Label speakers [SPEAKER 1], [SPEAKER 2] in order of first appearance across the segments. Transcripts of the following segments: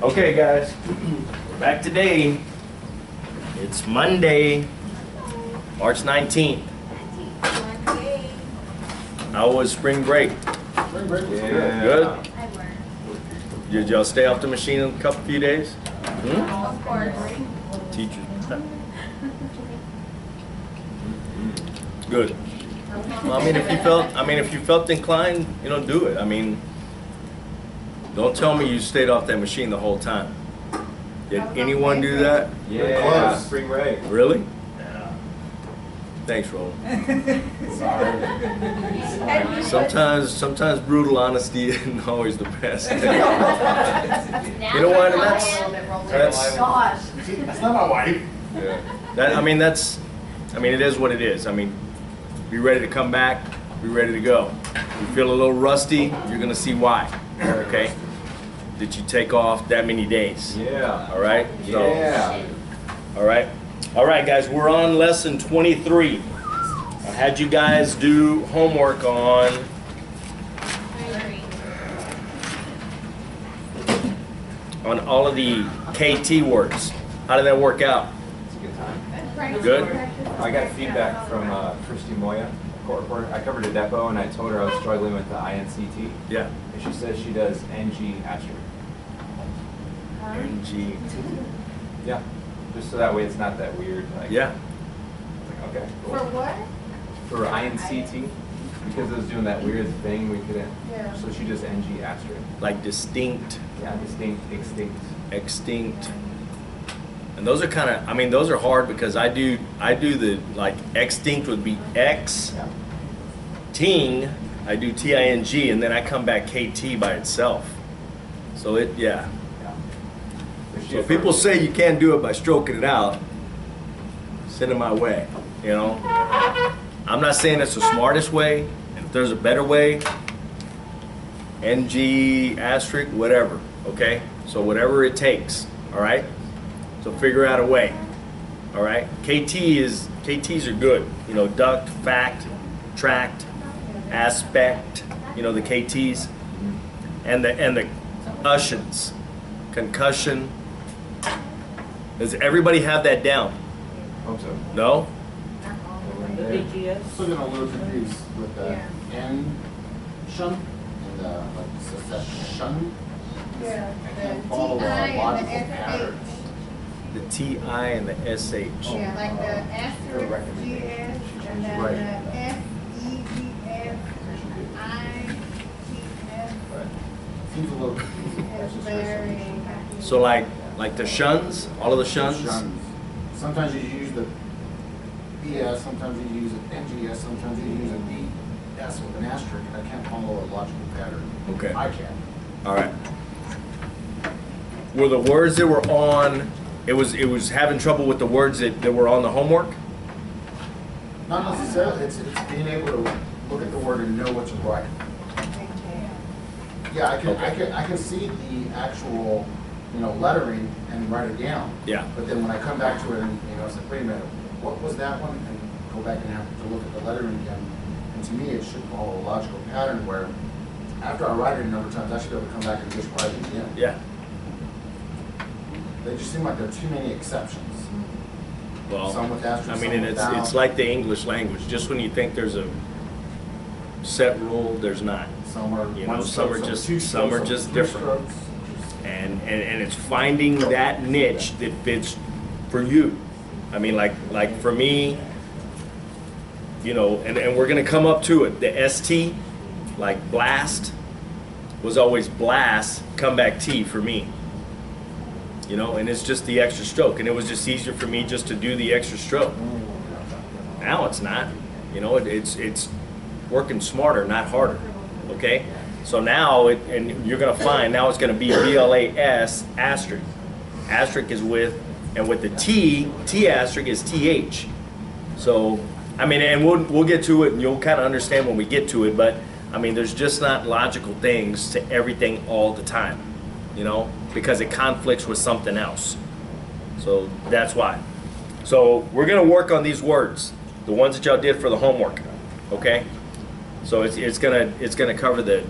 [SPEAKER 1] Okay, guys, we're back today. It's Monday, March 19th. How was spring break?
[SPEAKER 2] Spring break was
[SPEAKER 1] Good? Did y'all stay off the machine in a few days?
[SPEAKER 3] Of course.
[SPEAKER 1] Teachers. Good. Well, if you felt inclined, do it. I mean, don't tell me you stayed off that machine the whole time. Did anyone do that?
[SPEAKER 2] Yeah, spring break.
[SPEAKER 1] Really? Yeah. Thanks, Roland.
[SPEAKER 2] Sorry.
[SPEAKER 1] Sometimes brutal honesty isn't always the best. You know what? And that's
[SPEAKER 2] not my wife.
[SPEAKER 1] Yeah. It is what it is. Be ready to come back. Be ready to go. If you feel a little rusty, you're gonna see why. Okay. Did you take off that many days?
[SPEAKER 2] Yeah.
[SPEAKER 1] All right. So,
[SPEAKER 2] Yeah.
[SPEAKER 1] all right. All right, guys. We're on lesson 23. I had you guys do homework on all of the KT words. How did that work out?
[SPEAKER 2] It's a good time.
[SPEAKER 1] Good?
[SPEAKER 2] I got feedback from Christy Moya. I covered a depot and I told her I was struggling with the INCT.
[SPEAKER 1] Yeah.
[SPEAKER 2] And she says she does NG asterisk.
[SPEAKER 1] NG.
[SPEAKER 2] Yeah. Just so that way it's not that weird.
[SPEAKER 1] Yeah.
[SPEAKER 2] Okay. Cool.
[SPEAKER 3] For what?
[SPEAKER 2] For INCT. Because it was doing that weird thing we couldn't.
[SPEAKER 3] Yeah.
[SPEAKER 2] So she does NG asterisk.
[SPEAKER 1] Like distinct,
[SPEAKER 2] Yeah, distinct, extinct.
[SPEAKER 1] extinct. And those are kind of, those are hard because I do the, like, extinct would be X,
[SPEAKER 2] Yeah.
[SPEAKER 1] ting, I do T-I-N-G, and then I come back KT by itself. So yeah.
[SPEAKER 2] Yeah.
[SPEAKER 1] So if people say you can't do it by stroking it out, send it my way, I'm not saying it's the smartest way, and if there's a better way, NG, asterisk, whatever, okay? So whatever it takes, all right? So figure out a way, all right? KTs are good, duct, fact, tract, aspect, the KTs, and the ushins, concussion. Does everybody have that down?
[SPEAKER 2] Hope so.
[SPEAKER 1] No?
[SPEAKER 4] Still getting a little confused with the N shun and the secession.
[SPEAKER 3] Yeah.
[SPEAKER 4] I can't follow a logical pattern.
[SPEAKER 1] The TI and the SH.
[SPEAKER 3] Yeah, like the asterisk GS and then
[SPEAKER 4] Right.
[SPEAKER 3] the SEGS, ITS.
[SPEAKER 4] Seems a little confusing.
[SPEAKER 3] It's very.
[SPEAKER 1] So like the shuns, all of the shuns?
[SPEAKER 4] Shuns. Sometimes you use the BS, sometimes you use an NGS, sometimes you use a BS with an asterisk. I can't follow a logical pattern.
[SPEAKER 1] Okay.
[SPEAKER 4] I can.
[SPEAKER 1] All right. Were the words that were on, it was having trouble with the words that were on the homework?
[SPEAKER 4] Not necessarily. It's being able to look at the word and know what to write. Yeah, I can see the actual, lettering and write it down.
[SPEAKER 1] Yeah.
[SPEAKER 4] But then when I come back to it and, it's like, wait a minute, what was that one? And go back and have to look at the lettering again. And to me, it should follow a logical pattern where after I write it a number of times, I should be able to come back and just write it again.
[SPEAKER 1] Yeah.
[SPEAKER 4] They just seem like there are too many exceptions.
[SPEAKER 1] Well,
[SPEAKER 4] Some with asterisks,
[SPEAKER 1] and
[SPEAKER 4] some without.
[SPEAKER 1] it's like the English language. Just when you think there's a set rule, there's not.
[SPEAKER 4] Some are one
[SPEAKER 1] some
[SPEAKER 4] stroke,
[SPEAKER 1] are just
[SPEAKER 4] two strokes,
[SPEAKER 1] some are just
[SPEAKER 4] three
[SPEAKER 1] different.
[SPEAKER 4] strokes.
[SPEAKER 1] And it's finding that niche that fits for you. Like for me, and we're gonna come up to it. The ST, like blast, was always blast, come back T for me. And it's just the extra stroke, and it was just easier for me just to do the extra stroke. Now it's not. It's working smarter, not harder. Okay. So now, and you're going to find, now it's going to be BLAS asterisk. Asterisk is with, and with the T asterisk is TH. So, and we'll get to it, and you'll kind of understand when we get to it, but, there's just not logical things to everything all the time, because it conflicts with something else. So that's why. So we're going to work on these words, the ones that y'all did for the homework, okay? So it's gonna cover the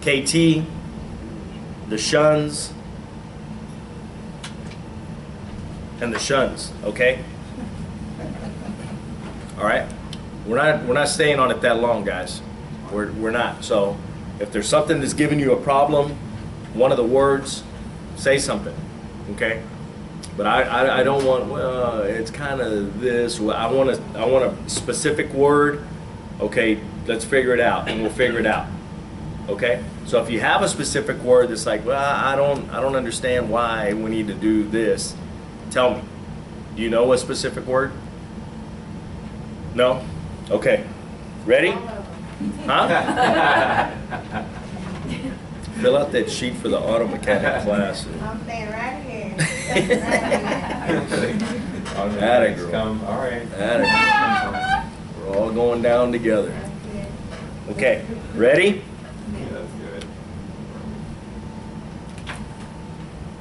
[SPEAKER 1] KT, the shuns, and the shuns, okay? All right? We're not staying on it that long, guys. We're not. So if there's something that's giving you a problem, one of the words, say something, okay? But I don't want, well, it's kind of this. I want a specific word. Okay, let's figure it out, and we'll figure it out. Okay? So if you have a specific word that's like, well, I don't understand why we need to do this, tell me. Do you know a specific word? No? Okay. Ready? Huh? Fill out that sheet for the auto mechanic class.
[SPEAKER 3] I'm staying right here.
[SPEAKER 1] Atta girl.
[SPEAKER 2] Come. All right.
[SPEAKER 1] Atta girl. We're all going down together. Okay. Ready?
[SPEAKER 2] Yeah, that's good.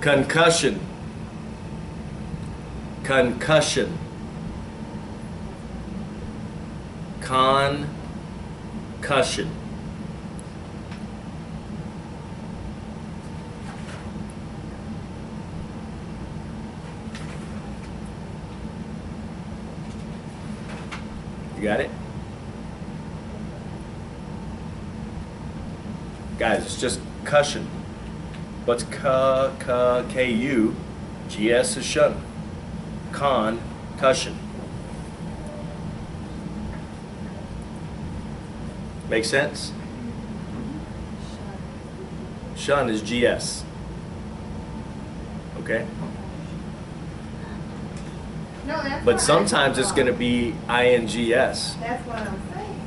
[SPEAKER 1] Concussion. Concussion. Concussion. You got it? Guys, it's just cushion. What's K-U? GS is shun. Concussion. Make sense? Shun is GS. Okay?
[SPEAKER 3] No, that's
[SPEAKER 1] But
[SPEAKER 3] what
[SPEAKER 1] sometimes
[SPEAKER 3] I
[SPEAKER 1] it's going to be INGS.
[SPEAKER 3] That's what I'm saying.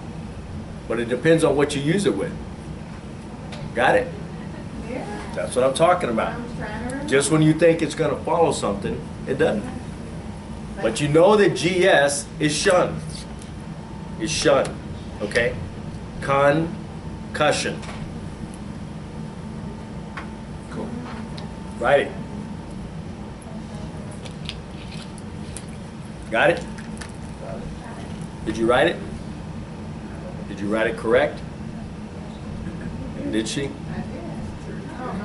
[SPEAKER 1] But it depends on what you use it with. Got it?
[SPEAKER 3] Yeah.
[SPEAKER 1] That's what I'm talking about.
[SPEAKER 3] I'm trying to remember.
[SPEAKER 1] Just when you think it's going to follow something, it doesn't. But you know that GS is shun. Is shun. Okay? Concussion.
[SPEAKER 2] Cool.
[SPEAKER 1] Write it. Got it? Did you write it? Did you write it correct? And did she?
[SPEAKER 3] I did.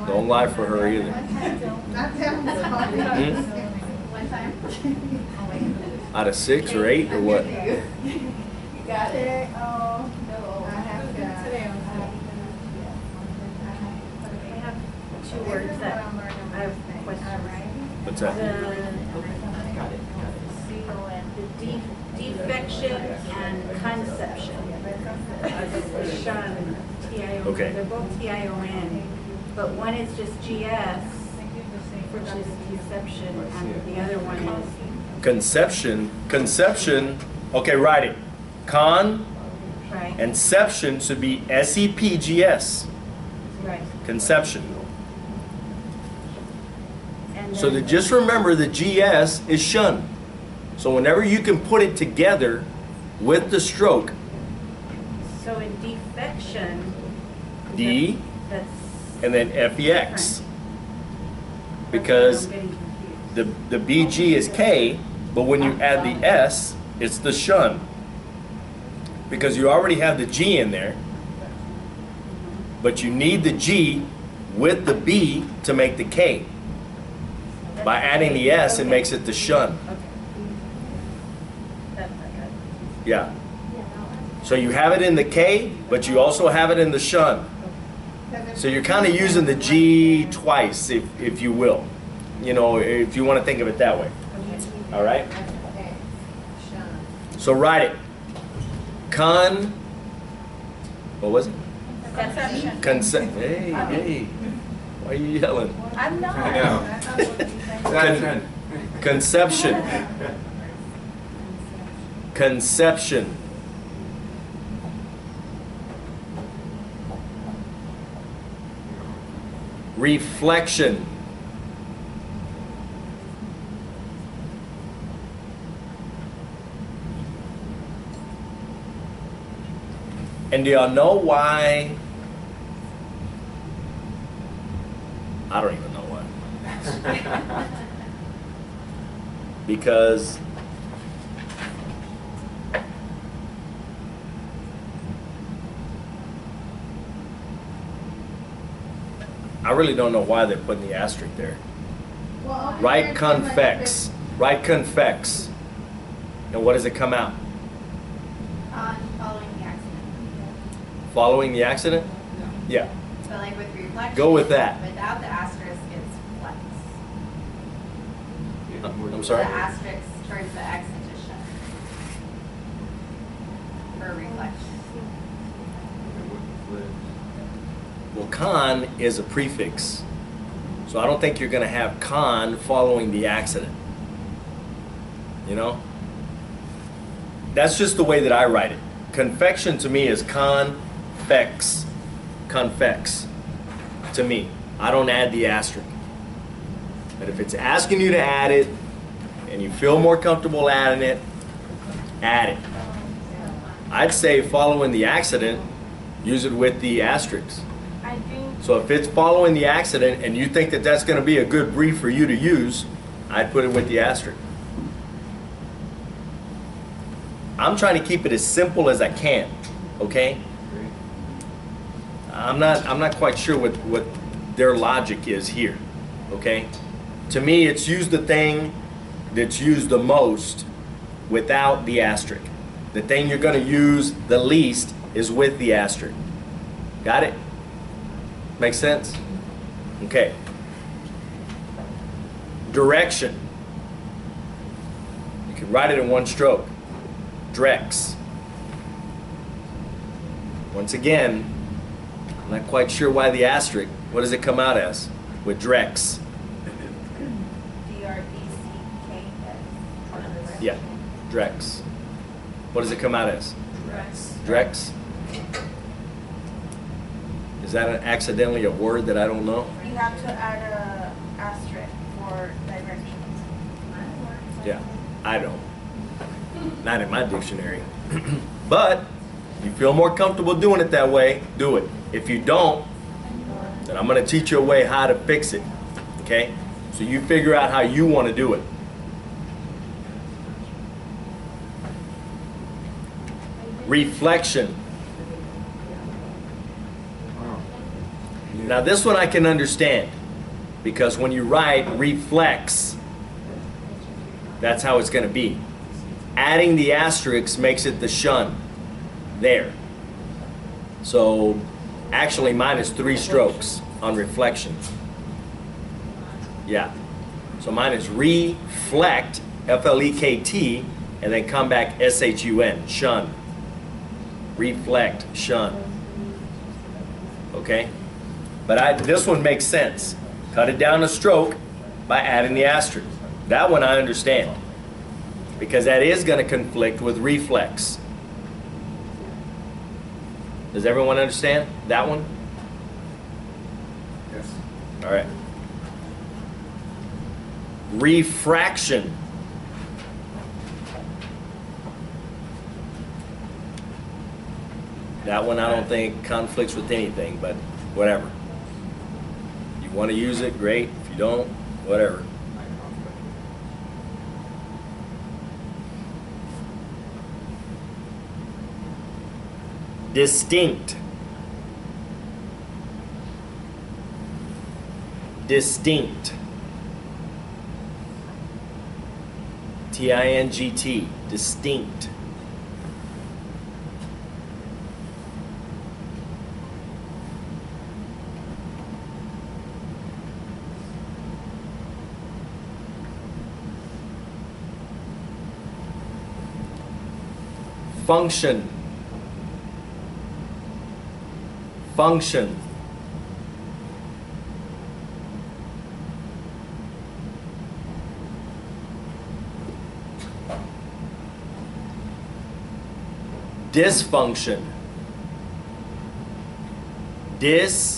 [SPEAKER 1] Don't lie for her either.
[SPEAKER 3] Not telling One time.
[SPEAKER 1] Out of 6 or 8 or what?
[SPEAKER 3] You got it. Oh, no. I have to.
[SPEAKER 5] I have 2 words that I have questions.
[SPEAKER 1] What's that?
[SPEAKER 5] The defection and conception. Shun, T-I-O-N.
[SPEAKER 1] Okay.
[SPEAKER 5] They're both T-I-O-N, but one is just GS, which is deception, and the other one is
[SPEAKER 1] Conception. Conception. Okay, write it. Con
[SPEAKER 5] right.
[SPEAKER 1] and ception should be SEPGS.
[SPEAKER 5] Right.
[SPEAKER 1] Conception.
[SPEAKER 5] And
[SPEAKER 1] So
[SPEAKER 5] then-
[SPEAKER 1] just remember the GS is shun. So whenever you can put it together with the stroke,
[SPEAKER 5] So in defection.
[SPEAKER 1] D
[SPEAKER 5] That's.
[SPEAKER 1] and then FEX.
[SPEAKER 5] different.
[SPEAKER 1] Because
[SPEAKER 5] That's where I'm getting confused.
[SPEAKER 1] the BG is K, but when you add the S, it's the shun. Because you already have the G in there, but you need the G with the B to make the K. By adding the S, it makes it the shun.
[SPEAKER 5] Okay. That's okay.
[SPEAKER 1] Yeah. So you have it in the K, but you also have it in the shun. So you're kind of using the G twice, if you will. You know, if you want to think of it that way. All right? So write it. What was it?
[SPEAKER 5] Conception.
[SPEAKER 1] Hey. Why are you yelling?
[SPEAKER 5] I'm not.
[SPEAKER 2] I know. That's right.
[SPEAKER 1] Conception. Conception. Reflection. And do y'all know why? I don't even know why. Because I really don't know why they're putting the asterisk there.
[SPEAKER 3] Well,
[SPEAKER 1] Right convex. Write convex. And what does it come out?
[SPEAKER 5] Following the accident.
[SPEAKER 1] Following the accident? Yeah.
[SPEAKER 6] But like with reflection.
[SPEAKER 1] Go with that.
[SPEAKER 6] Without the asterisk, it's flex.
[SPEAKER 1] I'm sorry?
[SPEAKER 6] The asterisk turns the X into shun. For reflection.
[SPEAKER 1] Well, con is a prefix. So I don't think you're going to have con following the accident. You know? That's just the way that I write it. Confection to me is convex. Convex to me. I don't add the asterisk. But if it's asking you to add it and you feel more comfortable adding it, add it. I'd say following the accident, use it with the asterisk.
[SPEAKER 5] I do.
[SPEAKER 1] So if it's following the accident and you think that that's going to be a good brief for you to use, I'd put it with the asterisk. I'm trying to keep it as simple as I can, okay? I'm not quite sure what their logic is here, okay? To me, it's use the thing that's used the most without the asterisk. The thing you're going to use the least is with the asterisk. Got it? Make sense? Okay. Direction. You can write it in one stroke. Drex. Once again, I'm not quite sure why the asterisk. What does it come out as with Drex?
[SPEAKER 5] DRECKS.
[SPEAKER 1] Yeah, Drex. What does it come out as? Drex. Is that accidentally a word that I don't know?
[SPEAKER 5] You have to add a asterisk for directions.
[SPEAKER 1] Yeah, I don't. Not in my dictionary. But if you feel more comfortable doing it that way, do it. If you don't, then I'm going to teach you a way how to fix it. Okay? So you figure out how you want to do it. Reflection. Now this one I can understand, because when you write reflex, that's how it's going to be. Adding the asterisk makes it the shun there. So actually mine is 3 strokes on reflection. Yeah. So mine is reflect, F-L-E-K-T, and then come back S-H-U-N, shun. Reflect, shun. Okay? But this one makes sense. Cut it down a stroke by adding the asterisk. That one I understand, because that is going to conflict with reflex. Does everyone understand that one?
[SPEAKER 4] Yes.
[SPEAKER 1] All right. Refraction. That one I don't think conflicts with anything, but whatever. You want to use it, great. If you don't, whatever. Distinct. Distinct. T-I-N-G-T. Distinct. Function. Function. Dysfunction. Dysfunction.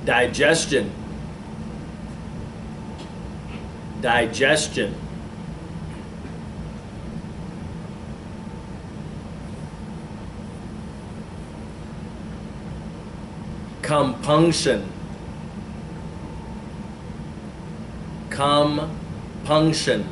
[SPEAKER 1] Digestion. Digestion. Compunction. Compunction. Punction.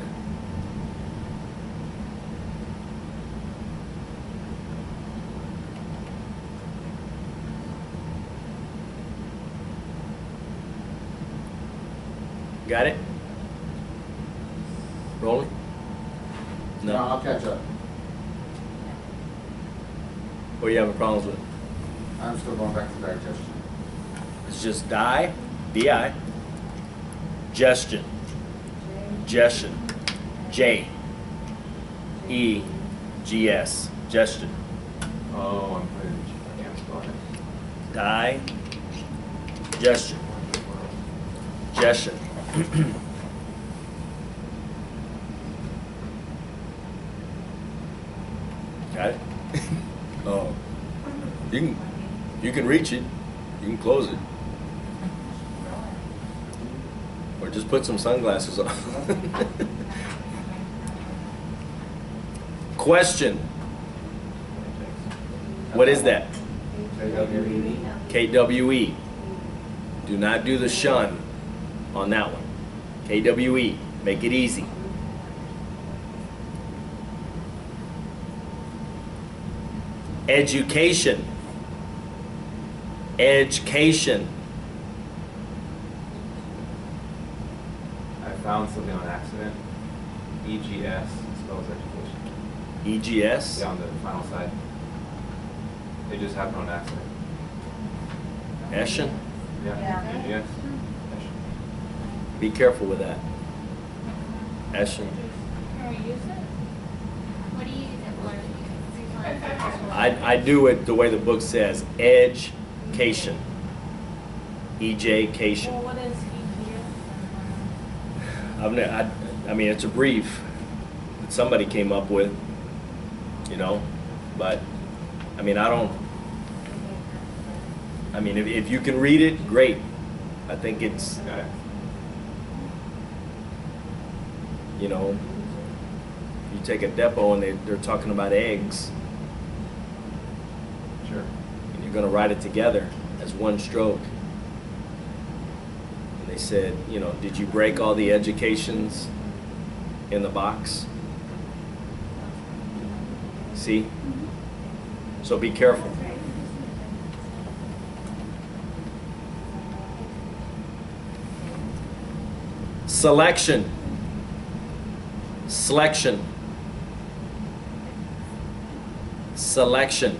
[SPEAKER 1] Got it? Rolling?
[SPEAKER 4] No, I'll catch up.
[SPEAKER 1] What are you having problems with?
[SPEAKER 4] I'm still going back to digestion.
[SPEAKER 1] It's just di, di, gestion, gestion, J, E, G, S, gestion.
[SPEAKER 2] Oh, I'm putting, I can't spell it.
[SPEAKER 1] Digestion. Gestion. Got it? Oh. You can reach it. You can close it. Or just put some sunglasses on. Question. What is that? KWE. Do not do the shun on that one. KWE. Make it easy. Education. Education.
[SPEAKER 2] I found something on accident. EGS spells education.
[SPEAKER 1] EGS.
[SPEAKER 2] Yeah, on the final side. It just happened on accident.
[SPEAKER 1] Eshin.
[SPEAKER 2] Yeah, EGS.
[SPEAKER 1] Be careful with that. Eshin.
[SPEAKER 6] Can we use it? What do you use it for?
[SPEAKER 1] I do it the way the book says. Education. EJ-cation.
[SPEAKER 6] Well, what is
[SPEAKER 1] I mean, it's a brief that somebody came up with, you know, but I mean, if you can read it, great. I think it's,
[SPEAKER 2] Got it.
[SPEAKER 1] you know, you take a depot and they're talking about eggs,
[SPEAKER 2] Sure.
[SPEAKER 1] and you're going to write it together as one stroke. And they said, you know, did you break all the educations in the box? See? So be careful. Selection. Selection. Selection.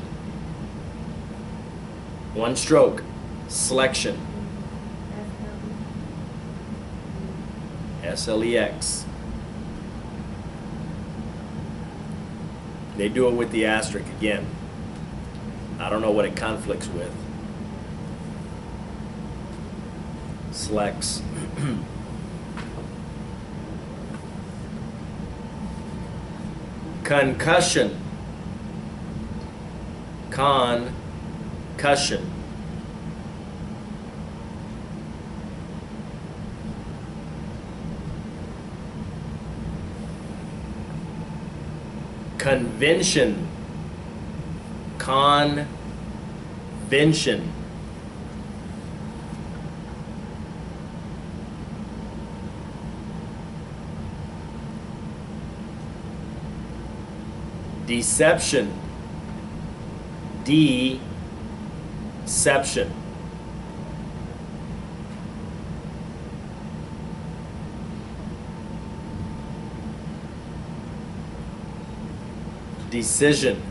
[SPEAKER 1] One stroke. Selection. SLEX. They do it with the asterisk again. I don't know what it conflicts with. Slex. Concussion. Concussion. Convention. Convention. Deception. Deception. Decision.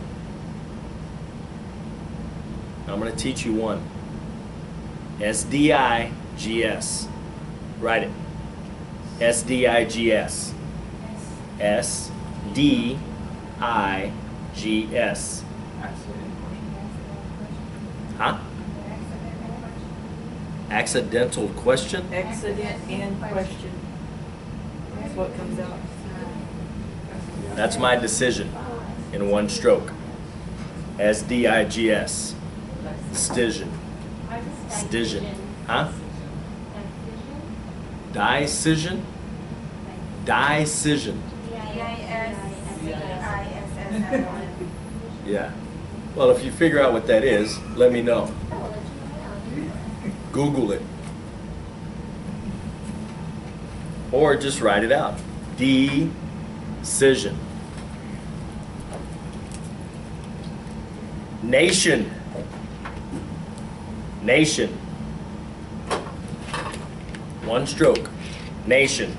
[SPEAKER 1] I'm going to teach you one. SDIGS. Write it. SDIGS. SDIGS.
[SPEAKER 2] Accident question.
[SPEAKER 1] Huh? Accidental question?
[SPEAKER 7] Accident and question. That's what comes out.
[SPEAKER 1] That's my decision in one stroke. SDIGS. Stision. Stision. Huh? Decision? Decision. Yeah. Well, if you figure out what that is, let me know. Google it. Or just write it out. Decision. Nation. Nation. One stroke. Nation.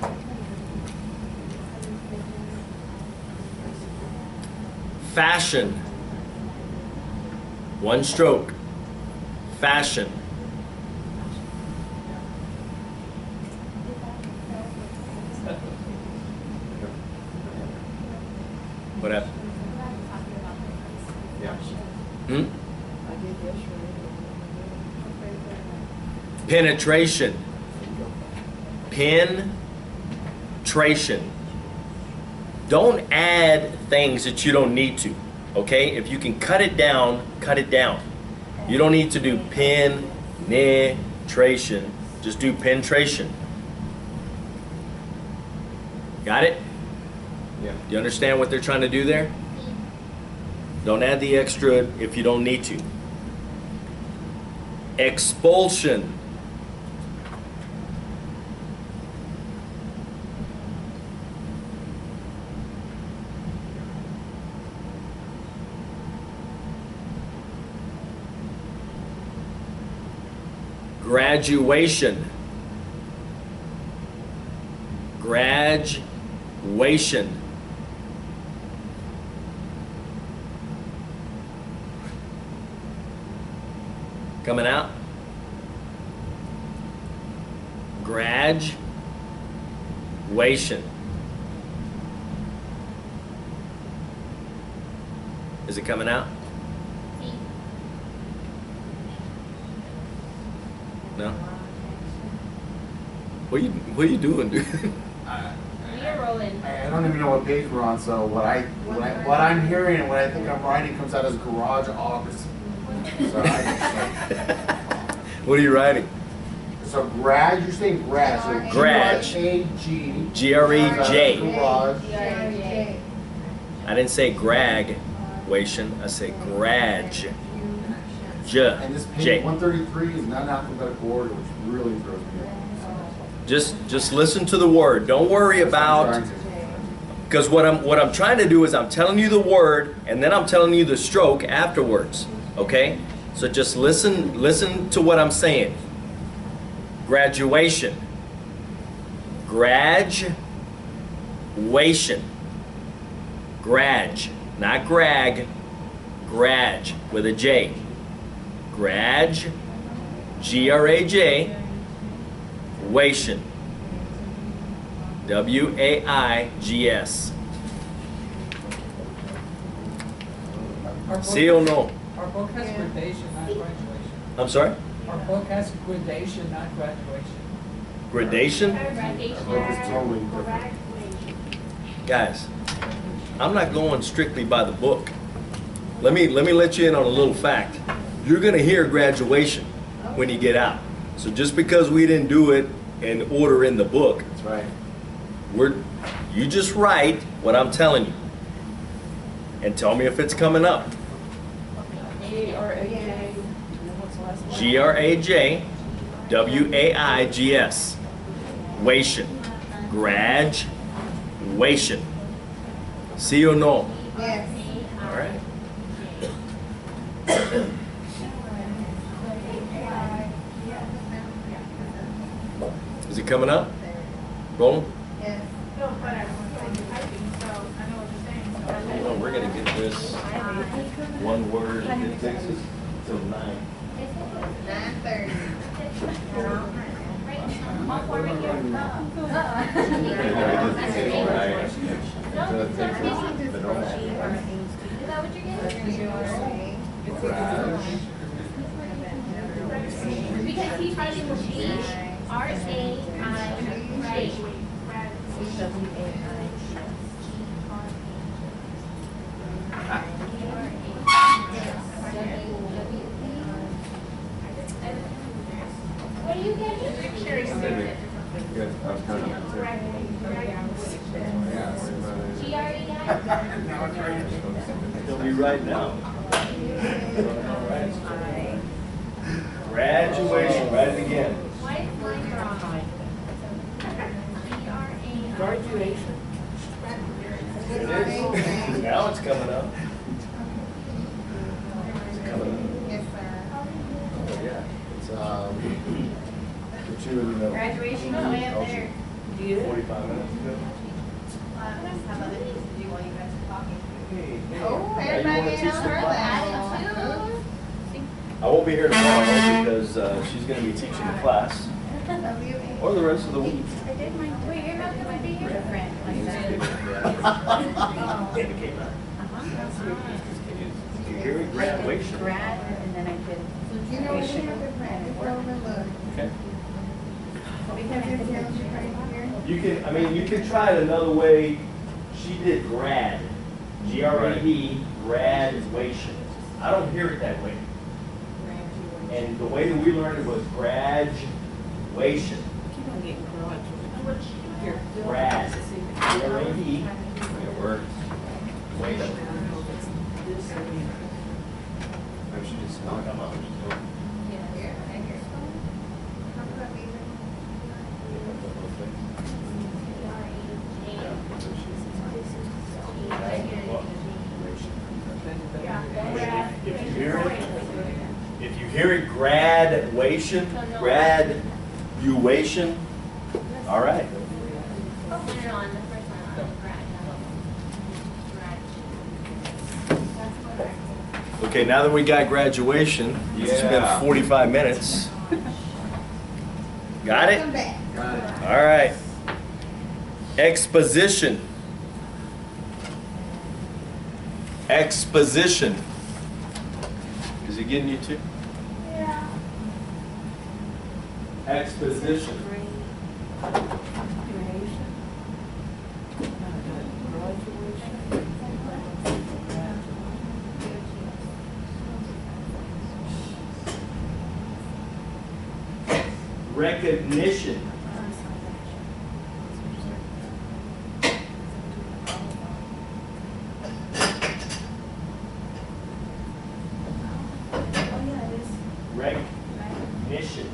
[SPEAKER 1] Fashion. One stroke. Fashion. What happened?
[SPEAKER 2] Yeah.
[SPEAKER 1] Hmm? Penetration. Penetration. Don't add things that you don't need to. Okay? If you can cut it down, cut it down. You don't need to do penetration. Just do penetration. Got it?
[SPEAKER 2] Yeah.
[SPEAKER 1] Do you understand what they're trying to do there? Don't add the extra if you don't need to. Expulsion. Graduation. Graduation. Coming out. Graduation. Is it coming out? No? What are you doing, dude?
[SPEAKER 6] We are rolling.
[SPEAKER 4] I don't even know what page we're on, so what I'm hearing and what I think I'm writing comes out as garage office. So
[SPEAKER 1] What are you writing?
[SPEAKER 4] so grad, you're saying grad, so
[SPEAKER 1] Grad.
[SPEAKER 4] G-R-A-G.
[SPEAKER 1] G-R-A-J.
[SPEAKER 4] Garage.
[SPEAKER 3] Yeah.
[SPEAKER 1] I didn't say graduation. I say grad.
[SPEAKER 4] And this page
[SPEAKER 1] J.
[SPEAKER 4] 133 is not in alphabetical order, which really throws me off.
[SPEAKER 1] Just listen to the word. Don't worry about, because what I'm trying to do is I'm telling you the word and then I'm telling you the stroke afterwards. Okay? So just listen to what I'm saying. Graduation. Graduation. Grad, not grag. Grad with a J. Grad, G-R-A-J, wation, W-A-I-G-S. See or no?
[SPEAKER 8] Our book has gradation, not graduation.
[SPEAKER 1] I'm sorry?
[SPEAKER 8] Our book has gradation, not graduation.
[SPEAKER 1] Gradation?
[SPEAKER 4] Book is totally different.
[SPEAKER 1] Guys, I'm not going strictly by the book. Let me let you in on a little fact. You're gonna hear graduation when you get out. So just because we didn't do it in order in the book,
[SPEAKER 4] That's right.
[SPEAKER 1] you just write what I'm telling you. And tell me if it's coming up.
[SPEAKER 7] G-R-A-J. And then what's the last one?
[SPEAKER 1] G-R-A-J, W-A-I-G-S. Wation. Graduation. See or no?
[SPEAKER 3] Yes.
[SPEAKER 1] All right. Is it coming up? Rolling?
[SPEAKER 3] Yes.
[SPEAKER 1] Well, we're gonna get this one word that takes us till 9.
[SPEAKER 3] 9:30.
[SPEAKER 6] Is that what you're getting? Because he's writing G-R-A-I-J. What are you getting?
[SPEAKER 2] Good. I was kind of
[SPEAKER 6] G-R-A-I?
[SPEAKER 1] He'll be right now. Graduation, write it again.
[SPEAKER 6] Why is mine wrong? G-R-A-I.
[SPEAKER 7] Graduation.
[SPEAKER 1] coming up. It's coming up.
[SPEAKER 3] Yes, sir.
[SPEAKER 1] Yeah.
[SPEAKER 4] It's, the two of you know.
[SPEAKER 6] Graduation is way up there.
[SPEAKER 1] 45 minutes ago.
[SPEAKER 6] I just have other things to do while you guys are talking.
[SPEAKER 3] Oh,
[SPEAKER 1] Now, you
[SPEAKER 3] everybody
[SPEAKER 1] wanna
[SPEAKER 3] ain't
[SPEAKER 1] teach
[SPEAKER 3] on
[SPEAKER 1] the
[SPEAKER 3] her
[SPEAKER 1] class?
[SPEAKER 3] level.
[SPEAKER 1] I won't be here tomorrow because she's going to be teaching the class or the rest of the week.
[SPEAKER 5] I did mine.
[SPEAKER 6] Wait, you're not gonna be here?
[SPEAKER 5] Different, like that.
[SPEAKER 1] It came out. You hear it?
[SPEAKER 5] I did
[SPEAKER 1] Graduation.
[SPEAKER 5] grad, and then I did.
[SPEAKER 3] You know, we have to practice over look.
[SPEAKER 1] Okay.
[SPEAKER 3] Because it's right here.
[SPEAKER 1] You can, I mean, you can try it another way. She did grad, G-R-A-D, graduation. I don't hear it that way. And the way that we learned it was graduation.
[SPEAKER 7] Keep on getting garage. Here.
[SPEAKER 1] Grad, G-R-A-D,
[SPEAKER 2] It works.
[SPEAKER 1] wation.
[SPEAKER 2] Maybe she just spelled them out.
[SPEAKER 3] Yeah, and your phone. How about these?
[SPEAKER 1] If you hear it, graduation, graduation, all right.
[SPEAKER 6] Put it on the first one on grad.
[SPEAKER 1] Okay, now that we got graduation, you
[SPEAKER 2] Yeah.
[SPEAKER 1] spent 45 minutes. Got it?
[SPEAKER 3] Come back.
[SPEAKER 4] Got it.
[SPEAKER 1] All right. Exposition. Exposition. Is he getting you too?
[SPEAKER 6] Yeah.
[SPEAKER 1] Exposition. Recognition. Recognition.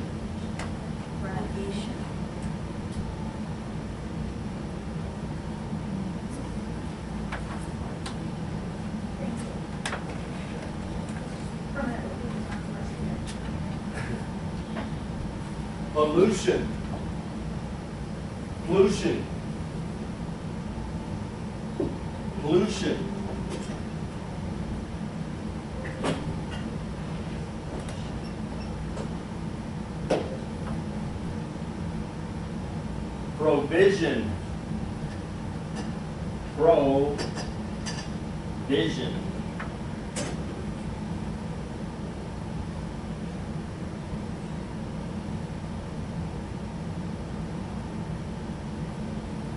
[SPEAKER 1] Pollution. Pollution. Pollution. Provision. Provision.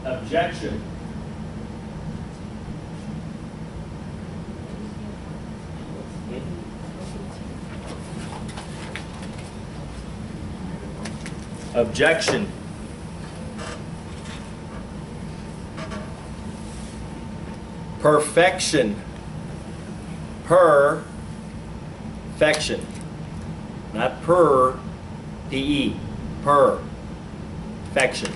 [SPEAKER 1] Objection. Objection. Perfection. Perfection. Not per, P-E. Perfection.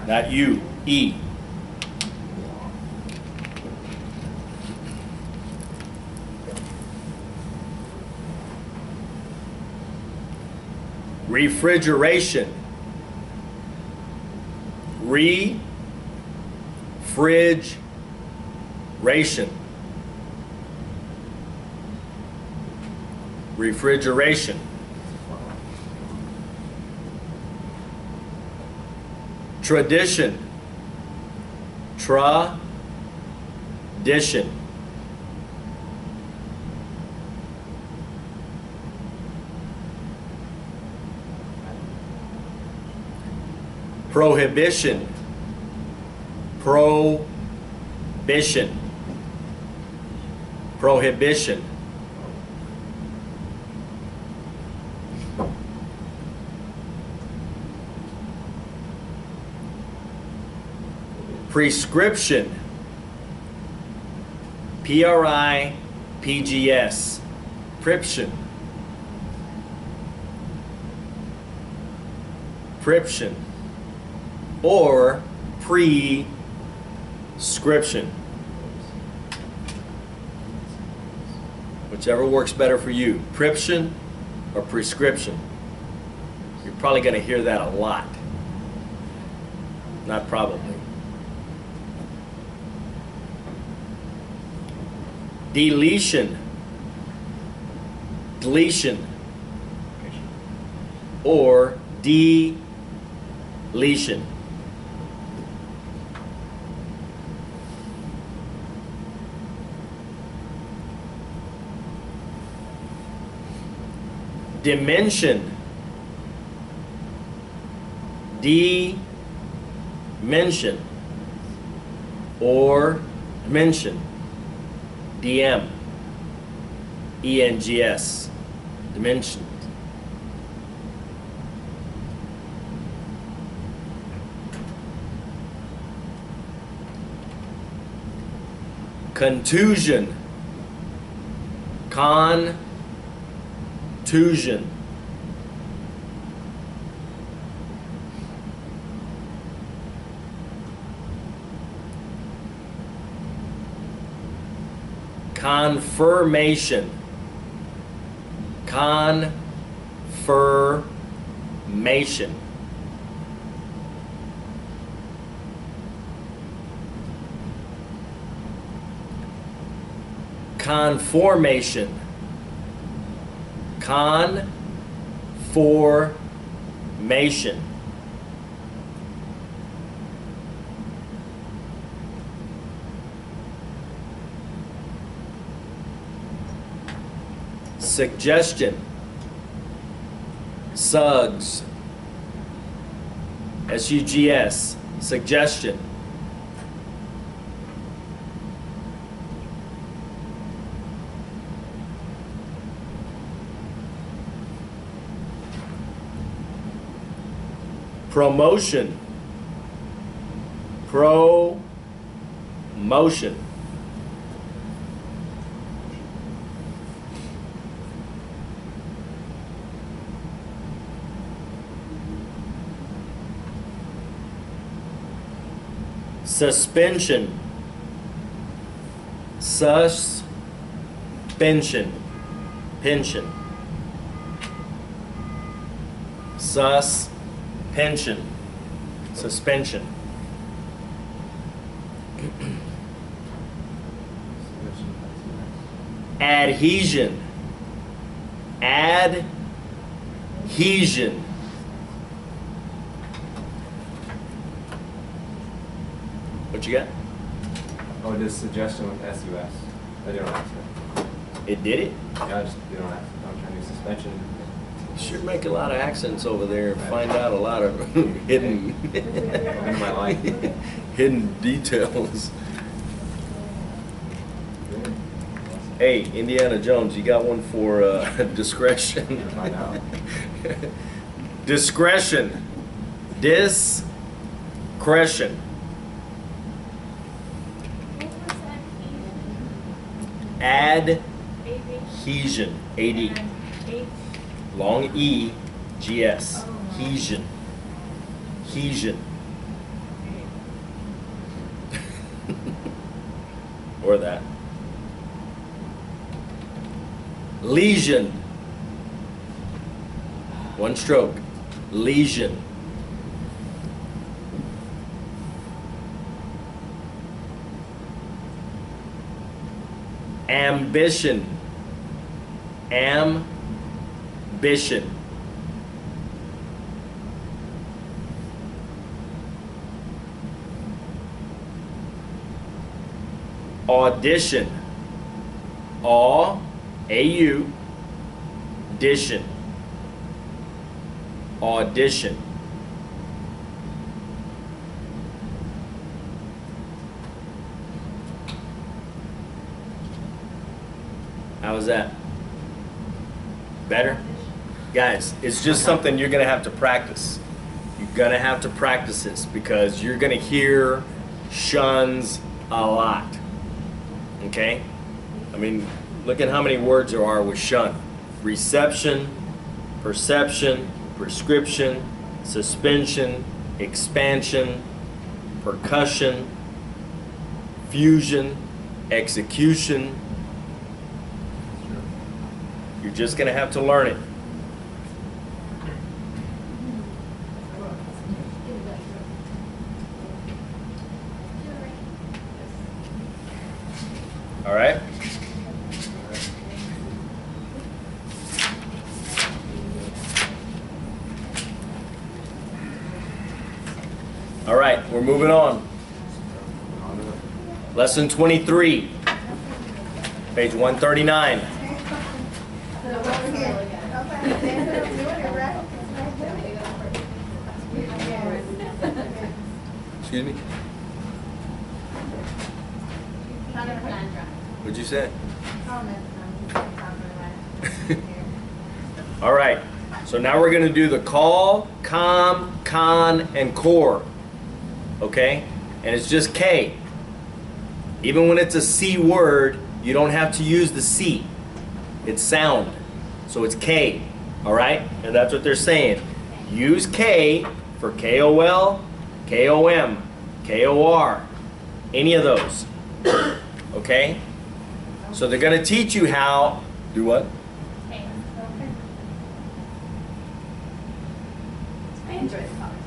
[SPEAKER 1] Not you, E. Refrigeration. Refrigeration. Refrigeration. Tradition. Tradition. Prohibition. Prohibition. Prohibition. Prescription. P-R-I-P-G-S. Prescription. Prescription. Or prescription. Whichever works better for you. Prescription or prescription. You're probably going to hear that a lot. Not probably. Deletion. Deletion. Or deletion. Dimension. Dimension. Or dimension. DM. ENGS. Dimension. Contusion. Contusion. Confirmation. Confirmation. Conformation. Conformation. Suggestion. Sugs. SUGS. Suggestion. Promotion. Promotion. Suspension. Suspension. Pension. Suspension. Suspension. Adhesion. Adhesion. What you got?
[SPEAKER 2] Oh, just suggestion with SUS. I don't have to.
[SPEAKER 1] It did it?
[SPEAKER 2] Yeah, you don't have to. I'm trying to do suspension.
[SPEAKER 1] Sure make a lot of accents over there and find out a lot of hidden
[SPEAKER 2] Into my life.
[SPEAKER 1] hidden details. Hey, Indiana Jones, you got one for discretion.
[SPEAKER 2] Find out.
[SPEAKER 1] Discretion. Discretion.
[SPEAKER 6] What was that?
[SPEAKER 1] Adhesion. AD.
[SPEAKER 6] H.
[SPEAKER 1] Long E, GS. Adhesion. Adhesion. Or that. Lesion. One stroke. Lesion. Ambition. Ambition. Audition. A-U. Audition. Audition. How was that? Better? Guys, it's just something you're gonna have to practice. You're gonna have to practice this because you're gonna hear shuns a lot. Okay? I mean, look at how many words there are with shun. Reception, perception, prescription, suspension, expansion, percussion, fusion, execution. You're just going to have to learn it. All right? All right, we're moving on. Lesson 23, page 139. Excuse me? What'd you say? All right, so now we're going to do the call, com, con, and core. Okay? And it's just K. Even when it's a C word, you don't have to use the C. It's sound. So it's K. All right? And that's what they're saying. Use K for KOL, KOM, KOR. Any of those. Okay? So they're going to teach you how. Do what?
[SPEAKER 5] I enjoy the conversation.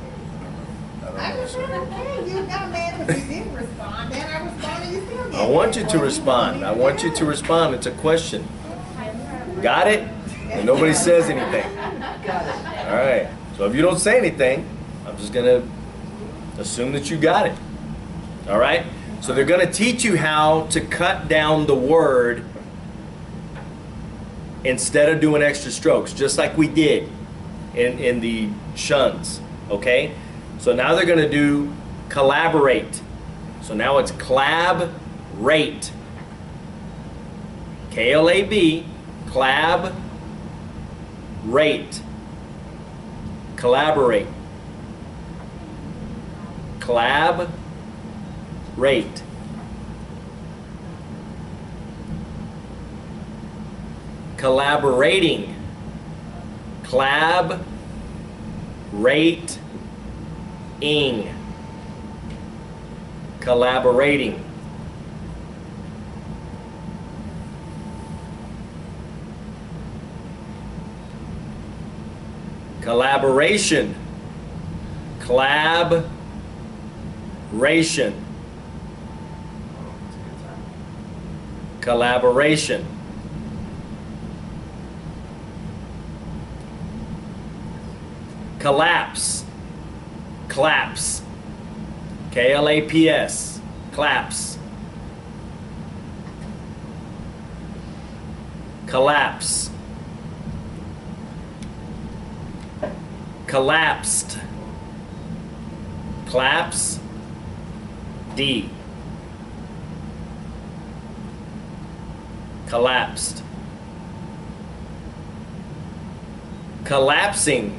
[SPEAKER 3] I was okay. You got mad when you didn't respond. Then I responded, you still get
[SPEAKER 1] I want you
[SPEAKER 3] mad.
[SPEAKER 1] to respond. I want you to respond. It's a question. Got it? And nobody says anything. All right. So if you don't say anything, I'm just going to assume that you got it. All right? So they're going to teach you how to cut down the word instead of doing extra strokes, just like we did in the shuns. Okay? So now they're going to do collaborate. So now it's clab-rate. K-L-A-B, clab, rate. Collaborate. Clab, rate. Collaborating. Clab, rate, ing. Collaborating. Collaboration. Collab-ration. Collaboration. Collapse. Claps. K-L-A-P-S. Claps. Collapse. Collapsed. Claps. D. Collapsed. Collapsing.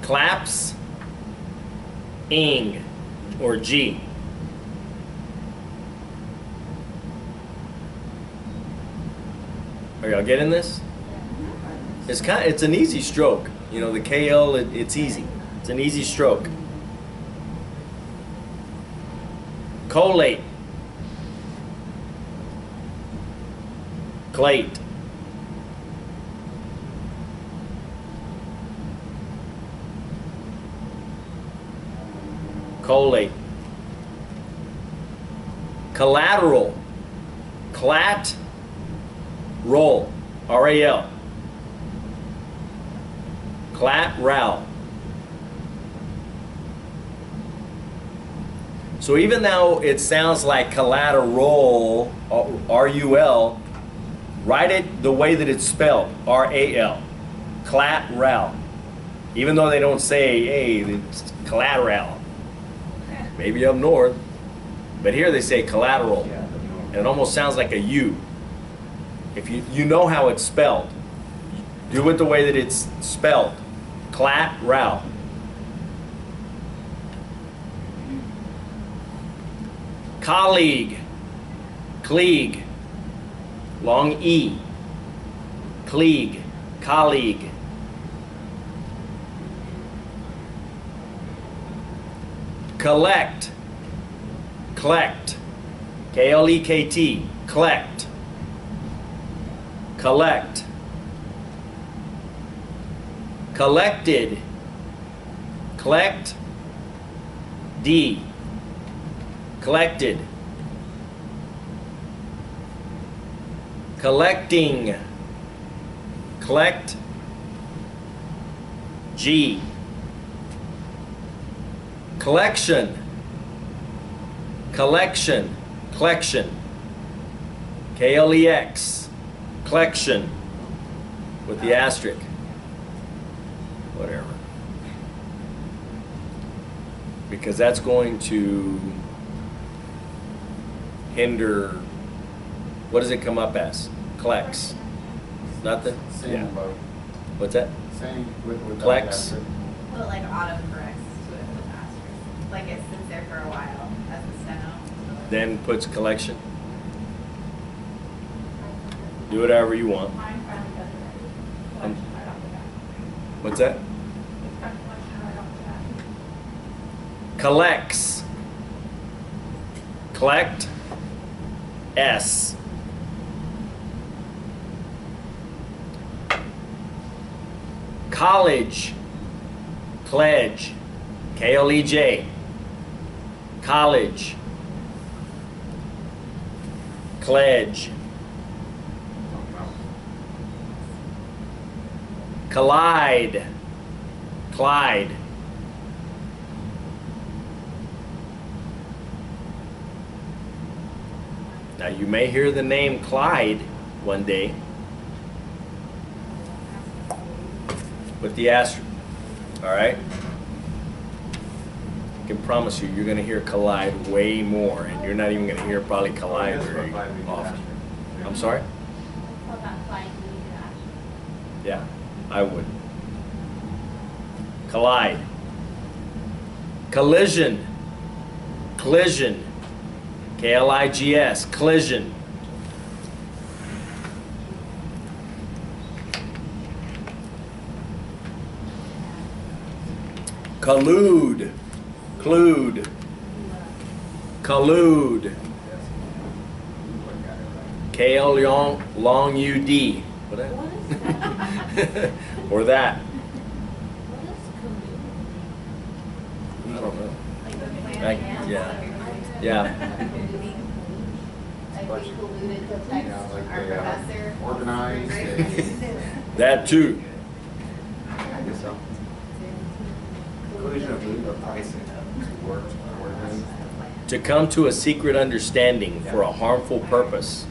[SPEAKER 1] Claps. Ing or G. Are y'all getting this? It's an easy stroke. You know, the KL, it's easy. It's an easy stroke. Collate. Clate. Collate. Collateral. Clat. Roll. R-A-L. Clat-ral. So even though it sounds like collateral, R-U-L, write it the way that it's spelled, R-A-L. Clat-ral. Even though they don't say, hey, it's collateral. Maybe up north. But here they say collateral. And it almost sounds like a U. If you know how it's spelled, do it the way that it's spelled. Clat-ral. Colleague. Cleague. Long E. Cleague. Colleague. Collect. Collect. K-L-E-K-T. Collect. Collect. Collected. Collect. D. Collected. Collecting. Collect. G. Collection. Collection. Collection. KLEX. Collection. With the asterisk. Whatever. Because that's going to hinder. What does it come up as? Collects. Nothing?
[SPEAKER 4] Same
[SPEAKER 1] Yeah.
[SPEAKER 4] about,
[SPEAKER 1] What's that?
[SPEAKER 4] same with.
[SPEAKER 1] Collects.
[SPEAKER 6] Put like autocorrects to it with asterisk. Like it sits there for a while as a steno.
[SPEAKER 1] Then puts collection. Do it however you want.
[SPEAKER 7] Mine finally does it right.
[SPEAKER 1] Um,
[SPEAKER 7] Collection right off the bat.
[SPEAKER 1] What's that?
[SPEAKER 7] It's got collection right off the bat.
[SPEAKER 1] Collects. Collect. S. College. Pledge. KLEJ. College. Pledge. Collide. Clyde. Now you may hear the name Clyde one day with the asterisk. All right? I can promise you, you're going to hear collide way more, and you're not even going to hear probably collide very often. I'm sorry?
[SPEAKER 6] What about flying to the asterisk?
[SPEAKER 1] Yeah, I would. Collide. Collision. Collision. KLIGS. Collision. Collude. Collude. Collude. KL long UD. What that? Or that. I don't know.
[SPEAKER 6] Like the plan and
[SPEAKER 1] Yeah. Yeah.
[SPEAKER 6] Like we colluded to text
[SPEAKER 4] Yeah, like
[SPEAKER 6] our
[SPEAKER 4] they,
[SPEAKER 6] professor.
[SPEAKER 4] organized, they-
[SPEAKER 1] That too.
[SPEAKER 2] I guess so. Collusion of pricing. Worked.
[SPEAKER 1] To come to a secret understanding for a harmful purpose.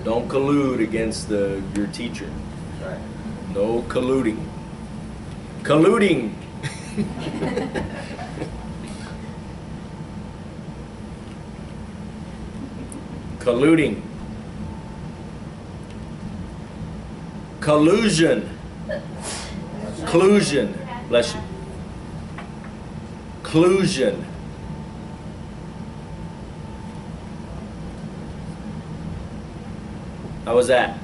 [SPEAKER 1] Don't collude against your teacher.
[SPEAKER 2] Right.
[SPEAKER 1] No colluding. Colluding. Colluding. Collusion. Collusion. Bless you. Collusion. How was that?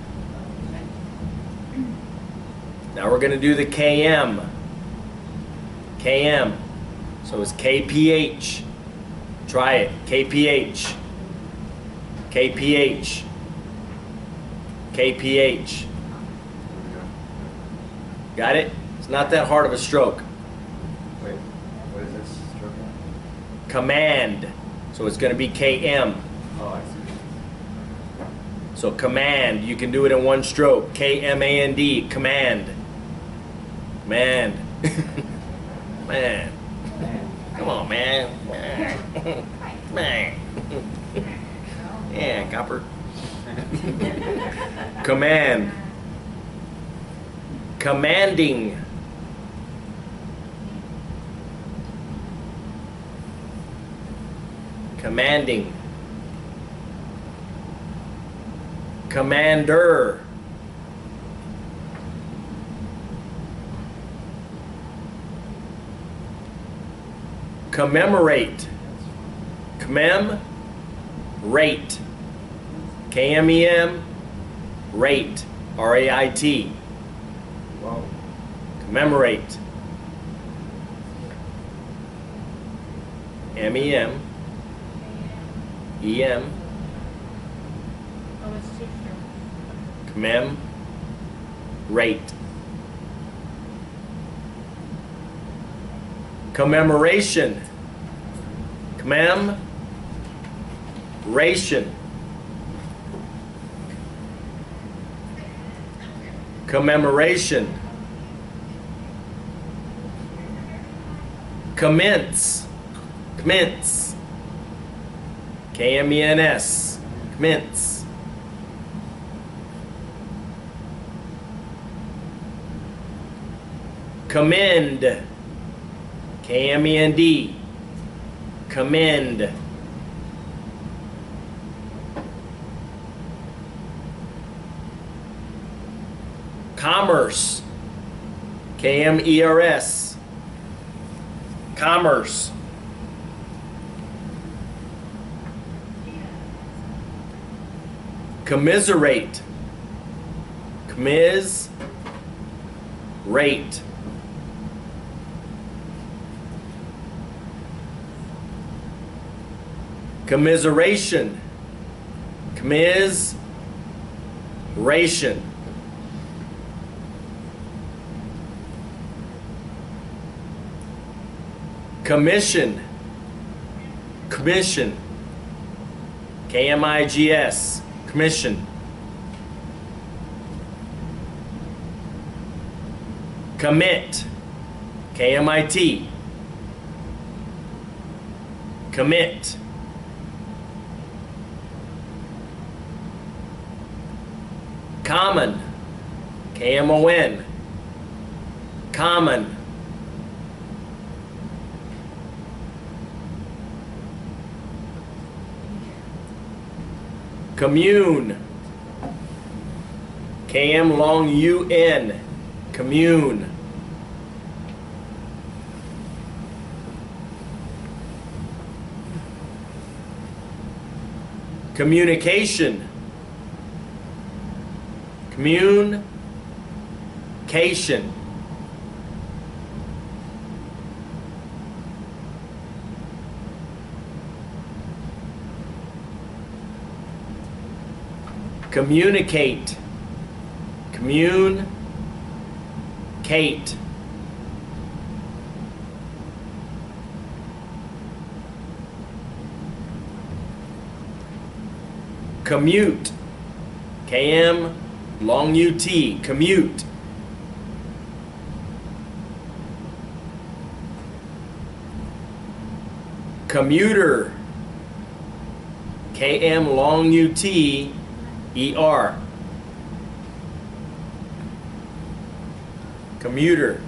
[SPEAKER 1] Now we're going to do the KM. KM. So it's KPH. Try it. KPH. KPH. KPH. Got it? It's not that hard of a stroke.
[SPEAKER 2] Wait, what is this? Stroke?
[SPEAKER 1] Command. So it's going to be KM.
[SPEAKER 2] Oh, I see.
[SPEAKER 1] So command, you can do it in one stroke. KMAND, command. Man. Man. Come on, man. Man. Yeah, copper. Command. Commanding. Commanding. Commander. Commemorate. Commem. Rate. KMEM. Rate. RAIT.
[SPEAKER 2] Whoa.
[SPEAKER 1] Commemorate. MEM. EM.
[SPEAKER 7] Oh, it's too strong.
[SPEAKER 1] Commemorate. Commemoration. Commemoration. Commemoration. Commence. Commence. K-M-E-N-S. Commence. Commend. K-M-E-N-D. Commend. Commerce. K-M-E-R-S. Commerce. Commiserate. Commiserate. Commiseration. Commiseration. Commission. Commission. K-M-I-G-S. Commission. Commit. K-M-I-T. Commit. Common. K-M-O-N. Common. Commune. K-M long U-N. Commune. Communication. Communication. Communicate. Communicate. Commute. K-M long U-T. Commute. Commuter. K-M long U-T-E-R. Commuter.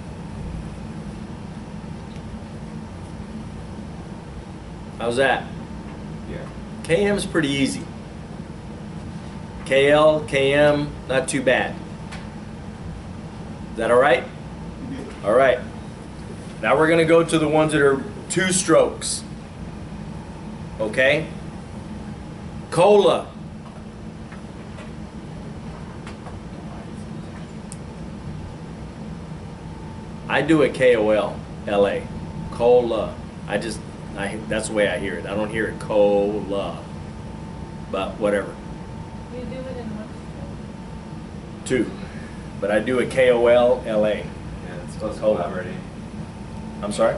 [SPEAKER 1] How's that?
[SPEAKER 2] Yeah.
[SPEAKER 1] KM is pretty easy. KL, KM, not too bad. Is that all right? All right. Now we're going to go to the ones that are two strokes. Okay? Cola. I do a K-O-L, L-A. Cola. That's the way I hear it. I don't hear it cola. But whatever.
[SPEAKER 7] You do it in what?
[SPEAKER 1] Two. But I do a K-O-L-L-A.
[SPEAKER 2] Yeah, it's supposed to
[SPEAKER 1] Cola.
[SPEAKER 2] collaborating.
[SPEAKER 1] I'm sorry?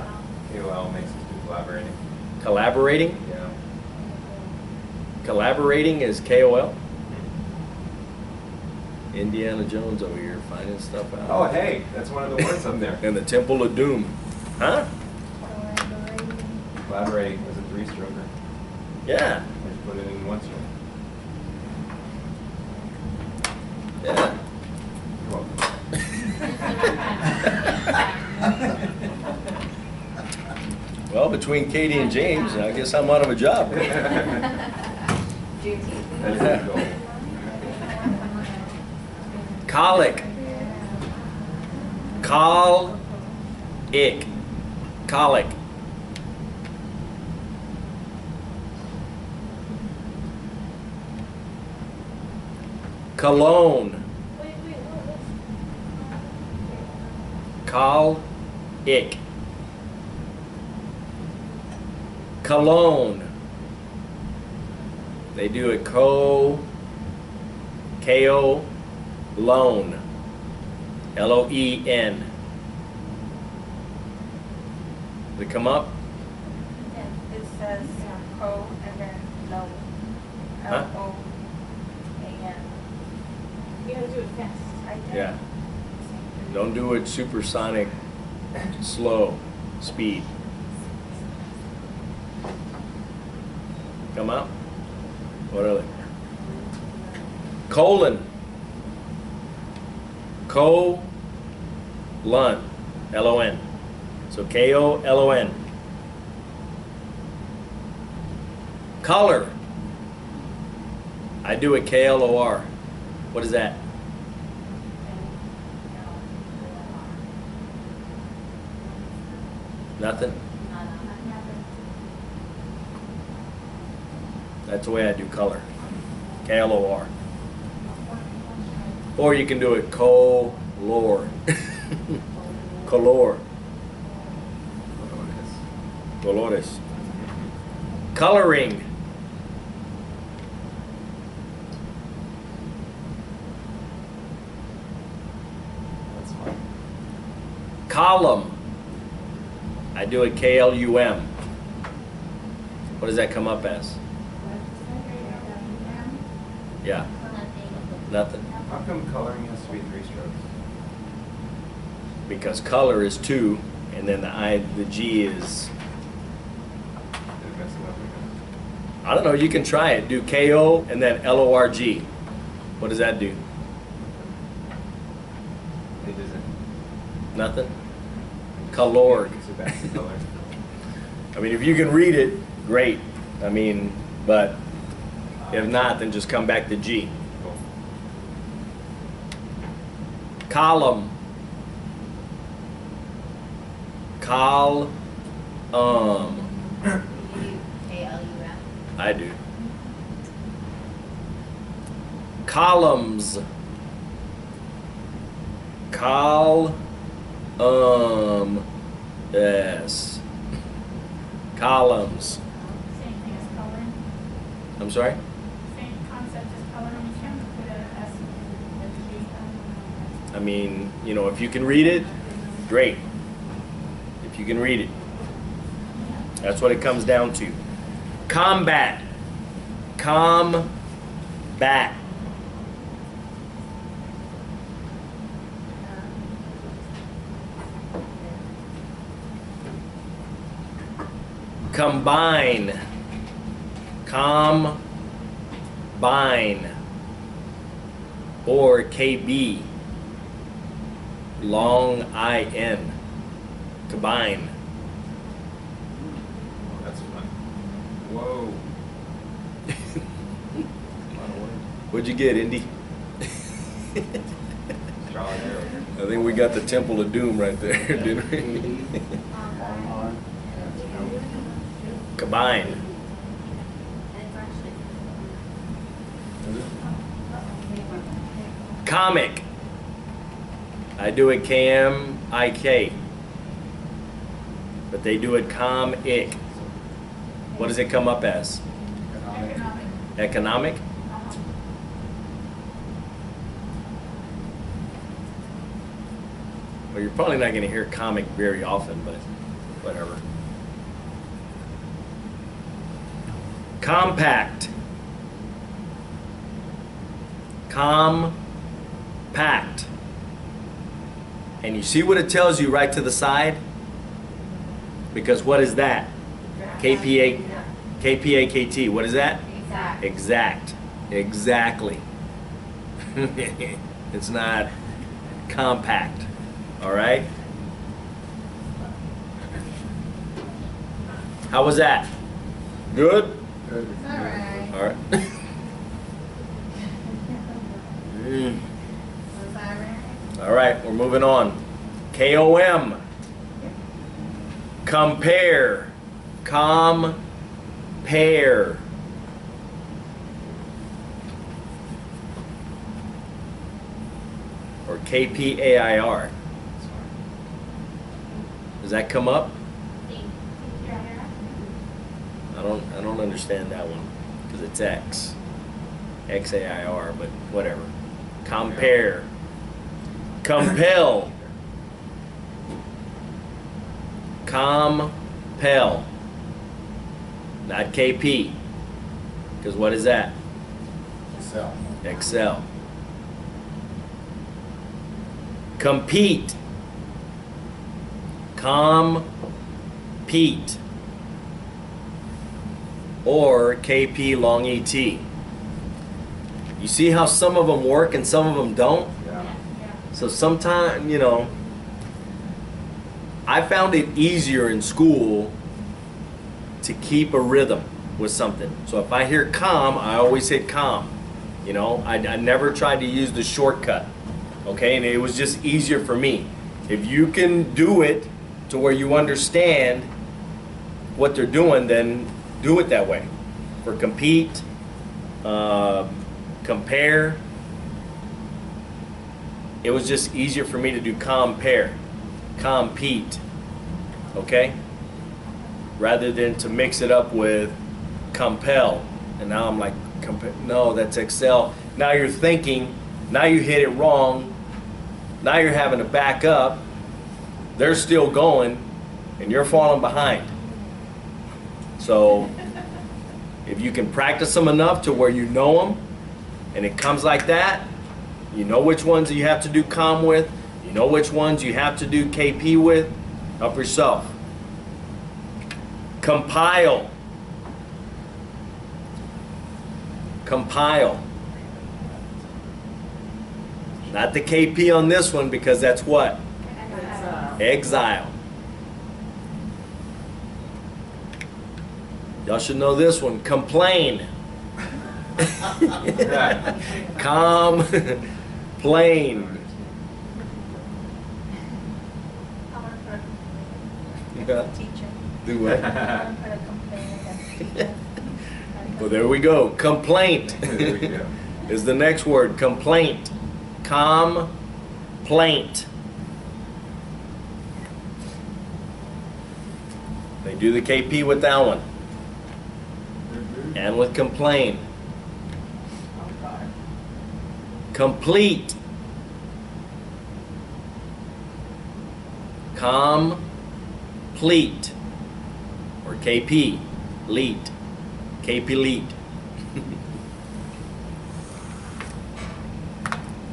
[SPEAKER 2] KOL makes us do collaborating.
[SPEAKER 1] Collaborating?
[SPEAKER 2] Yeah.
[SPEAKER 1] Collaborating is KOL? Indiana Jones over here finding stuff out.
[SPEAKER 2] Oh, hey, that's one of the words up there.
[SPEAKER 1] And the Temple of Doom. Huh?
[SPEAKER 2] Collaborating was a three-stroker.
[SPEAKER 1] Yeah.
[SPEAKER 2] I just put it in one stroke.
[SPEAKER 1] Yeah.
[SPEAKER 2] You're welcome.
[SPEAKER 1] Well, between Katie and James, I guess I'm out of a job.
[SPEAKER 2] That's the goal.
[SPEAKER 1] Colic. Colic. Colic. Cologne. Colic. Cologne. They do it K-O, Loan. L-O-E-N. Did it come up?
[SPEAKER 5] It says co and then low.
[SPEAKER 1] Huh?
[SPEAKER 5] L-O-A-N.
[SPEAKER 6] You gotta do it fast.
[SPEAKER 5] I did.
[SPEAKER 1] Yeah. Don't do it supersonic, slow, speed. Come up? What are they? Colon. Colon. L-O-N. So K-O-L-O-N. Color. I do it K-L-O-R. What is that? Nothing? That's the way I do color. K-L-O-R. Or you can do it color. Color. Colores. Coloring.
[SPEAKER 2] That's fine.
[SPEAKER 1] Column. I do it K-L-U-M. What does that come up as? Yeah. Nothing.
[SPEAKER 2] How come coloring has to be 3 strokes?
[SPEAKER 1] Because color is 2, and then the G is,
[SPEAKER 2] Did it mess it up again?
[SPEAKER 1] I don't know, you can try it. Do K-O and then L-O-R-G. What does that do?
[SPEAKER 2] It doesn't.
[SPEAKER 1] Nothing? Color.
[SPEAKER 2] So back to color.
[SPEAKER 1] I mean, if you can read it, great. I mean, but if not, then just come back to G.
[SPEAKER 2] Cool.
[SPEAKER 1] Column. Column.
[SPEAKER 6] K-L-U-M.
[SPEAKER 1] I do. Columns. Yes. Columns.
[SPEAKER 9] Same thing as coloring,
[SPEAKER 1] I'm sorry?
[SPEAKER 9] same concept as coloring, you can put a S and a G.
[SPEAKER 1] I mean, you know, if you can read it, great. If you can read it. That's what it comes down to. Combat. Combat. Combine. Combine. Or KB. Long I-N. Combine.
[SPEAKER 2] Oh, that's fun. Whoa. A lot of words.
[SPEAKER 1] What'd you get, Indy?
[SPEAKER 2] Draw an arrow.
[SPEAKER 1] I think we got the Temple of Doom right there, didn't we?
[SPEAKER 4] Longhorn, and
[SPEAKER 1] Combine. Comic. I do it K-M-I-K. But they do it com-ic. What does it come up as?
[SPEAKER 4] economic.
[SPEAKER 1] Economic? Well, you're probably not going to hear comic very often, but whatever. Compact. Compact. And you see what it tells you right to the side? Because what is that? KPA, KPAKT. What is that?
[SPEAKER 6] Exact.
[SPEAKER 1] Exact. Exactly. It's not compact. All right? How was that? Good?
[SPEAKER 4] Good.
[SPEAKER 3] All right.
[SPEAKER 1] All right. Mm.
[SPEAKER 3] Was I right?
[SPEAKER 1] All right, we're moving on. KOM. Compare. Compare. Or KPAIR. Does that come up? I don't understand that one because it's X. XAIR, but whatever. Compare. Compel. Compel. Not KP. Because what is that?
[SPEAKER 4] Excel.
[SPEAKER 1] Excel. Compete. Compete. Or KP long ET. You see how some of them work and some of them don't?
[SPEAKER 2] Yeah.
[SPEAKER 1] So sometimes, you know, I found it easier in school to keep a rhythm with something. So if I hear com, I always hit com. You know, I never tried to use the shortcut. Okay, and it was just easier for me. If you can do it to where you understand what they're doing, then do it that way. For compete, compare, it was just easier for me to do compare, compete, okay? Rather than to mix it up with compel. And now I'm like, no, that's Excel. Now you're thinking, now you hit it wrong, now you're having to back up, they're still going, and you're falling behind. So if you can practice them enough to where you know them, and it comes like that, you know which ones you have to do com with, you know which ones you have to do KP with, help yourself. Compile. Compile. Not the KP on this one because that's what? Exile. Y'all should know this one. Complain. Complain.
[SPEAKER 7] Teacher.
[SPEAKER 1] Do what?
[SPEAKER 7] Put a complaint against.
[SPEAKER 1] Well, there we go. Complaint
[SPEAKER 2] There we go.
[SPEAKER 1] is the next word. Complaint. Complaint. They do the KP with that one. And with complain. Complete. Complete. Or KP. Lead. KP lead.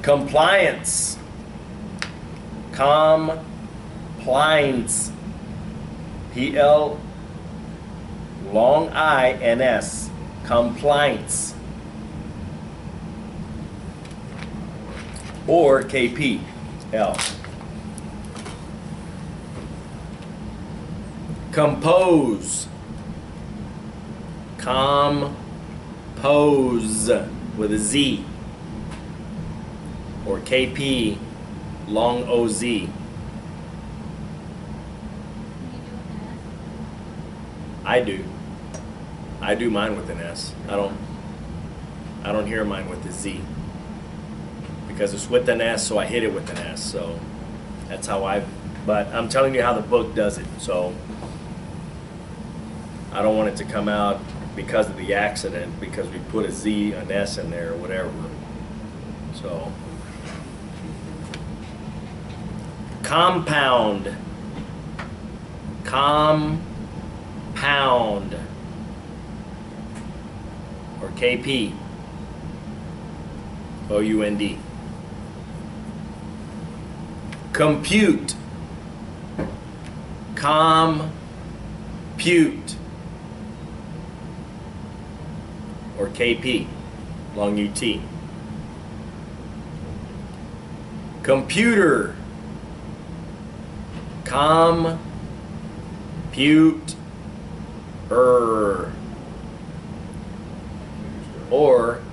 [SPEAKER 1] Compliance. Compliance. PL long I N S. Compliance. Or KP. L. Compose. Compose with a Z. Or KP long OZ. I do. I do mine with an S. I don't hear mine with a Z. Because it's with an S, so I hit it with an S. So that's how but I'm telling you how the book does it. So I don't want it to come out because of the accident, because we put a Z, an S in there or whatever. So compound. Compound. Or KP. OUND. Compute. Compute. Or KP. Long UT. Computer. Compute. Or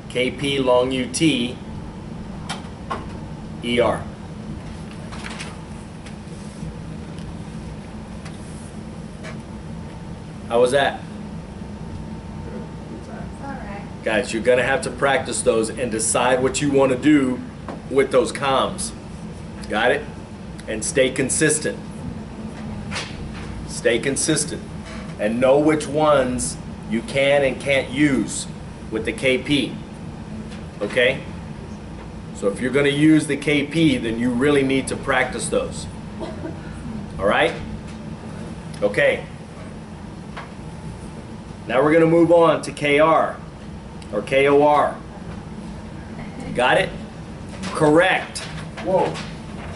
[SPEAKER 1] KP long UT. ER. How was that? Guys, you're going to have to practice those and decide what you want to do with those comms. Got it? And stay consistent. Stay consistent. And know which ones you can and can't use with the KP. Okay? So if you're going to use the KP, then you really need to practice those. All right? Okay. Now we're going to move on to KR or KOR. Got it? Correct.
[SPEAKER 4] Whoa.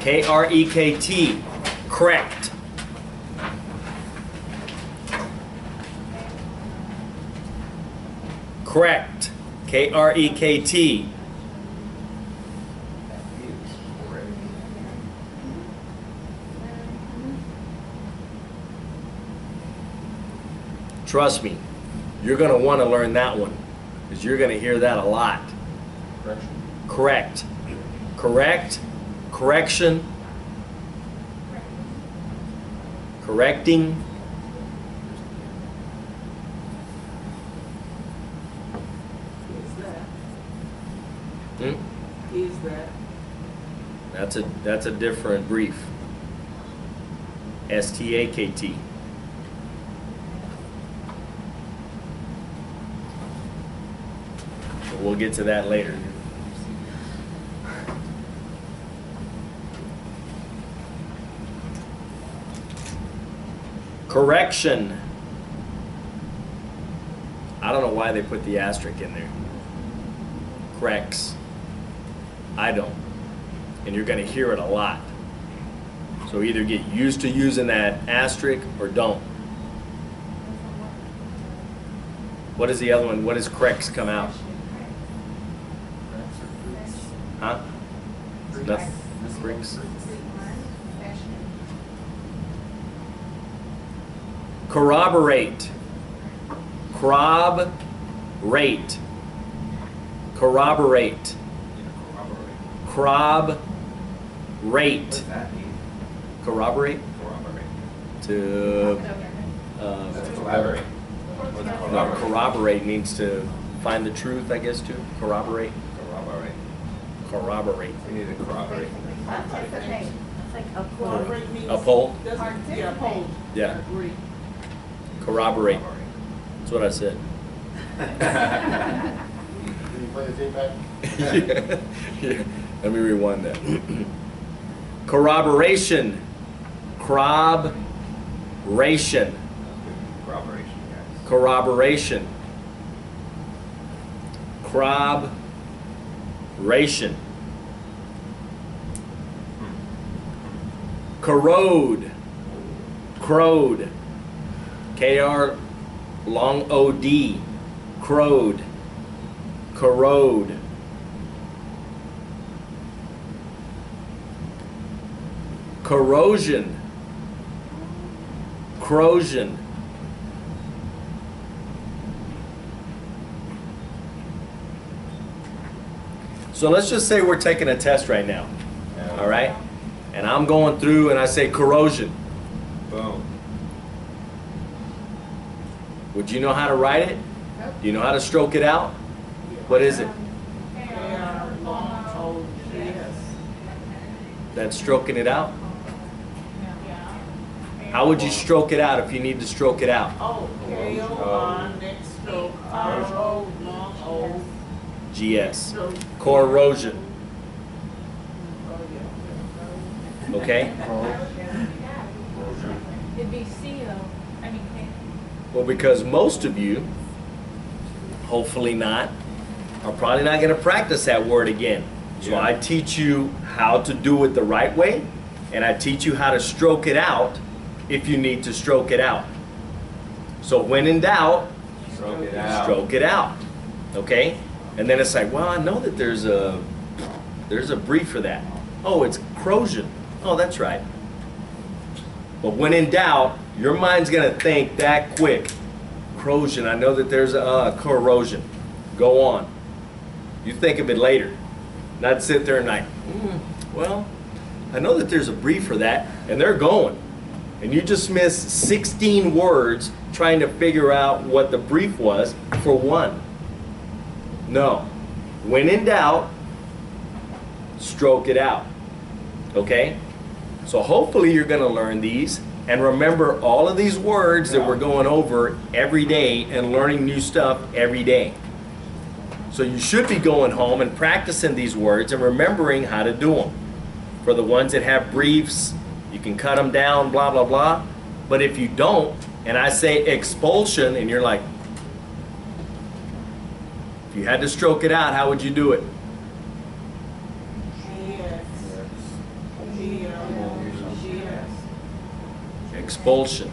[SPEAKER 1] K-R-E-K-T. Correct. Correct. K-R-E-K-T. Trust me, you're going to want to learn that one because you're going to hear that a lot.
[SPEAKER 4] Correction.
[SPEAKER 1] Correct. Correct. Correction. Correcting.
[SPEAKER 8] Is that?
[SPEAKER 1] That's a different brief. S-T-A-K-T. We'll get to that later. Correction. I don't know why they put the asterisk in there. Corrects. I don't. And you're going to hear it a lot. So either get used to using that asterisk or don't. What is the other one? What does corrects come out? Huh? Nothing. Bricks. Corroborate. Corroborate. Corroborate. Corroborate.
[SPEAKER 2] What does that mean?
[SPEAKER 1] Corroborate.
[SPEAKER 2] Corroborate.
[SPEAKER 1] To
[SPEAKER 2] That's collaborate.
[SPEAKER 1] no, corroborate means to find the truth, I guess, too. Corroborate.
[SPEAKER 2] Corroborate.
[SPEAKER 1] Corroborate.
[SPEAKER 2] We need to corroborate.
[SPEAKER 5] It's like uphold.
[SPEAKER 1] Uphold.
[SPEAKER 8] Yeah, uphold.
[SPEAKER 1] Yeah.
[SPEAKER 8] Agree.
[SPEAKER 1] Corroborate. That's what I said.
[SPEAKER 4] Can you play the tape back?
[SPEAKER 1] Yeah. Let me rewind that. Corroboration. Corroboration.
[SPEAKER 2] Corroboration, guys.
[SPEAKER 1] Corroboration. Corroboration. Corrode. Crowed. K-R long O-D. Crowed. Corrode. Corrosion. Corrosion. So let's just say we're taking a test right now. All right? And I'm going through and I say corrosion.
[SPEAKER 2] Boom.
[SPEAKER 1] Would you know how to write it? Do you know how to stroke it out? What is it? That's stroking it out? How would you stroke it out if you need to stroke it out?
[SPEAKER 8] Next stroke, R-O, long O.
[SPEAKER 1] GS. Corrosion. Okay?
[SPEAKER 9] It'd be CO, I mean, K.
[SPEAKER 1] Well, because most of you, hopefully not, are probably not going to practice that word again. So
[SPEAKER 2] Yeah.
[SPEAKER 1] I teach you how to do it the right way, and I teach you how to stroke it out if you need to stroke it out. So when in doubt,
[SPEAKER 2] Stroke it out.
[SPEAKER 1] stroke it out. Okay? And then it's like, well, I know that there's a brief for that. Oh, it's corrosion. Oh, that's right. But when in doubt, your mind's going to think that quick. Corrosion, I know that there's a corrosion. Go on. You think of it later. Not sit there and like, well, I know that there's a brief for that, and they're going. And you just missed 16 words trying to figure out what the brief was for one. No. When in doubt, stroke it out. Okay? So hopefully you're going to learn these and remember all of these words that we're going over every day and learning new stuff every day. So you should be going home and practicing these words and remembering how to do them. For the ones that have briefs, you can cut them down, blah, blah, blah. But if you don't, and I say expulsion, and you're like, if you had to stroke it out, how would you do it? Expulsion.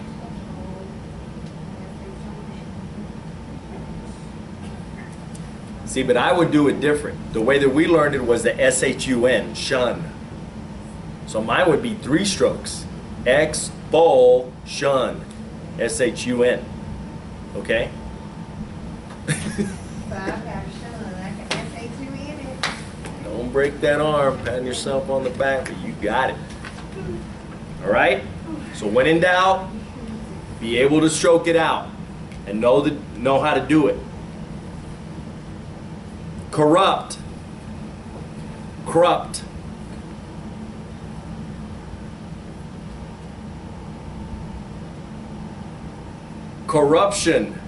[SPEAKER 1] See, but I would do it different. The way that we learned it was the S-H-U-N, shun. So mine would be 3 strokes. Expulsion. S-H-U-N. Okay?
[SPEAKER 3] So I've got Sean, I can say two in it.
[SPEAKER 1] Don't break that arm, patting yourself on the back, but you got it. All right? So when in doubt, be able to stroke it out and know how to do it. Corrupt. Corrupt. Corruption.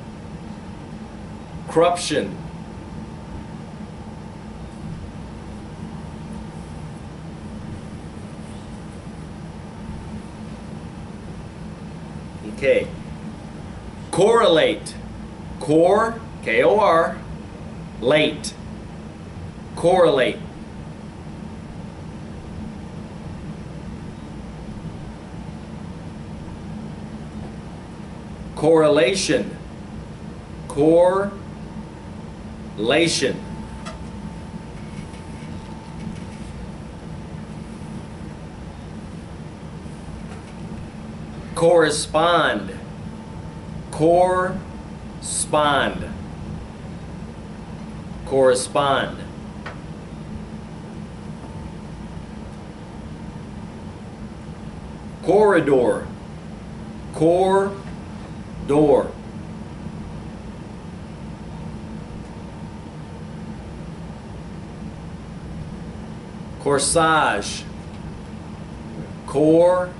[SPEAKER 1] Corruption. Okay. Correlate. Core, K-O-R, late. Correlate. Correlation. Correlation. Correspond. Correspond. Correspond. Corridor. Corridor. Corsage. Corsage.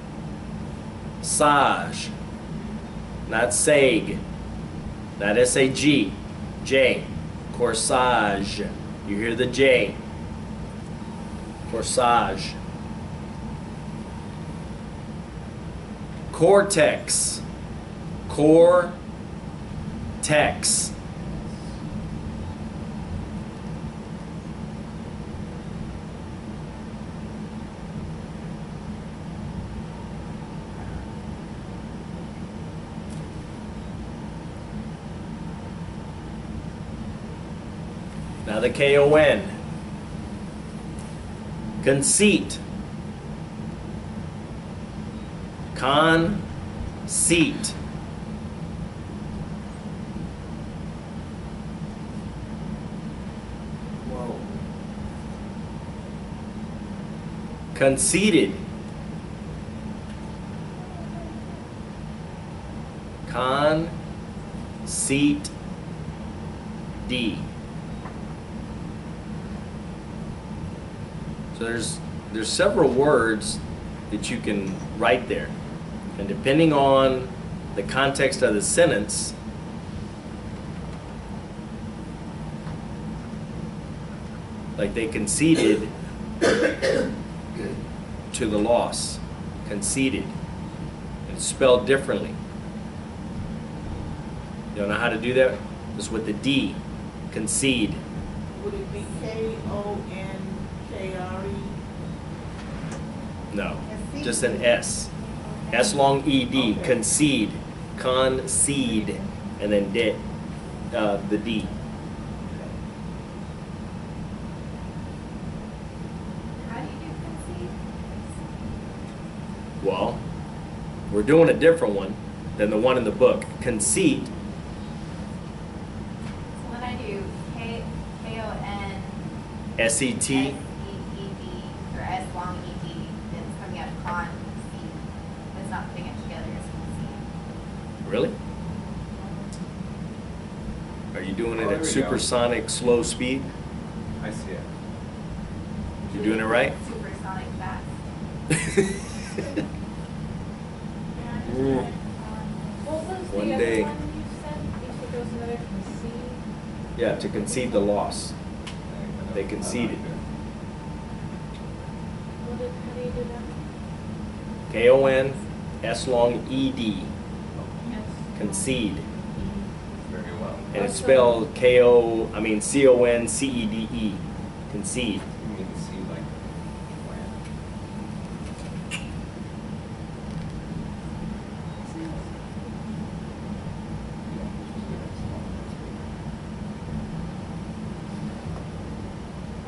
[SPEAKER 1] Not sag. Not S-A-G. J. Corsage. You hear the J. Corsage. Cortex. Cortex. Now the K-O-N. Conceit. Conceit.
[SPEAKER 8] Whoa.
[SPEAKER 1] Conceited. Conceit. D. So there's several words that you can write there. And depending on the context of the sentence, like they conceded to the loss. Conceded. It's spelled differently. You don't know how to do that? It's with the D. Concede.
[SPEAKER 8] Would it be K-O-N-K-R-E?
[SPEAKER 1] No. Just an S. S long E-D.
[SPEAKER 8] Okay.
[SPEAKER 1] Concede. Concede. And then the D.
[SPEAKER 6] How do you do conceit?
[SPEAKER 1] Well, we're doing a different one than the one in the book. Conceit.
[SPEAKER 6] So when I do K-O-N
[SPEAKER 1] S-E-T.
[SPEAKER 6] S-E-E-D or S long E-D, it's coming out of con conceit. It's not putting it together as conceit.
[SPEAKER 1] Really? Are you doing it
[SPEAKER 2] Oh, there
[SPEAKER 1] at
[SPEAKER 2] we go.
[SPEAKER 1] supersonic slow speed?
[SPEAKER 2] I see it.
[SPEAKER 1] You doing it right?
[SPEAKER 6] Supersonic fast.
[SPEAKER 7] What was
[SPEAKER 1] One
[SPEAKER 7] the
[SPEAKER 1] day.
[SPEAKER 7] other one you said? You said there was another conceit?
[SPEAKER 1] Yeah, to concede the loss. They conceded.
[SPEAKER 7] How do you do that?
[SPEAKER 1] K-O-N, S-long-E-D.
[SPEAKER 7] Yes.
[SPEAKER 1] Concede.
[SPEAKER 2] Very well.
[SPEAKER 1] And it's spelled C-O-N-C-E-D-E. Concede.
[SPEAKER 2] You mean to see like plan.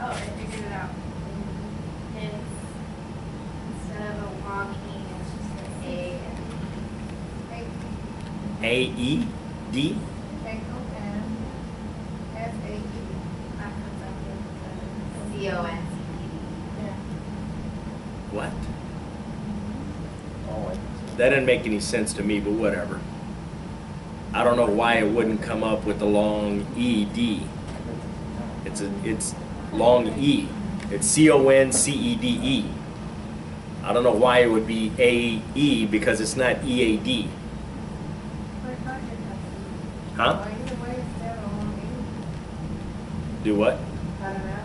[SPEAKER 6] Oh, I figured it out. It's, instead of a long E, it's just an A and
[SPEAKER 1] A-E-D?
[SPEAKER 3] K-O-N-S-A-E.
[SPEAKER 6] C-O-N-C-E-D.
[SPEAKER 1] What?
[SPEAKER 2] Oh,
[SPEAKER 1] That didn't make any sense to me, but whatever. I don't know why it wouldn't come up with the long E-D. It's long E. It's C-O-N-C-E-D-E. I don't know why it would be A-E because it's not E-A-D. Huh?
[SPEAKER 3] Well, either way, it's still on E.
[SPEAKER 1] Do what?
[SPEAKER 3] I don't know.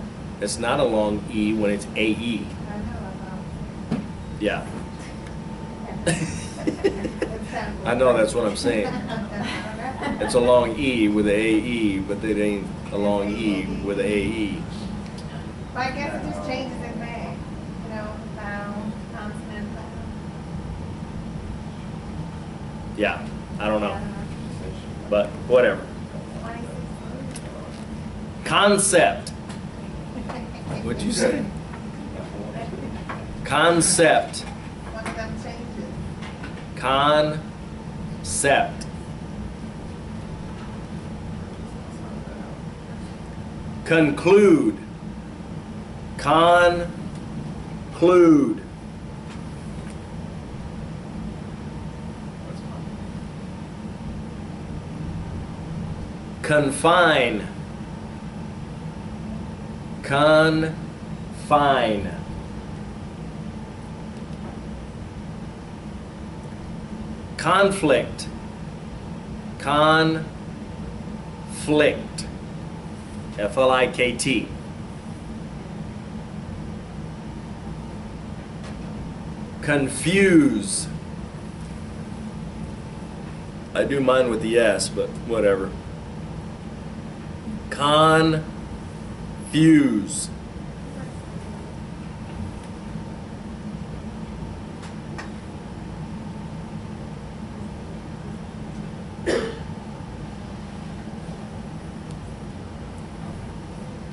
[SPEAKER 1] It's not a long E when it's A-E.
[SPEAKER 3] I know,
[SPEAKER 1] Yeah.
[SPEAKER 3] I
[SPEAKER 1] I know that's what I'm saying. It's a long E with a A-E, but it ain't a long E with a A-E.
[SPEAKER 3] But I guess it just changes in May, you know, vowel, consonant.
[SPEAKER 1] Yeah, I don't know. But whatever. Concept. What'd you say? Concept.
[SPEAKER 3] One of them changes.
[SPEAKER 1] Concept. Conclude. Conclude. Confine. Confine. Conflict. Conflict. F-L-I-K-T. Confuse. I do mine with the S, but whatever. Confuse.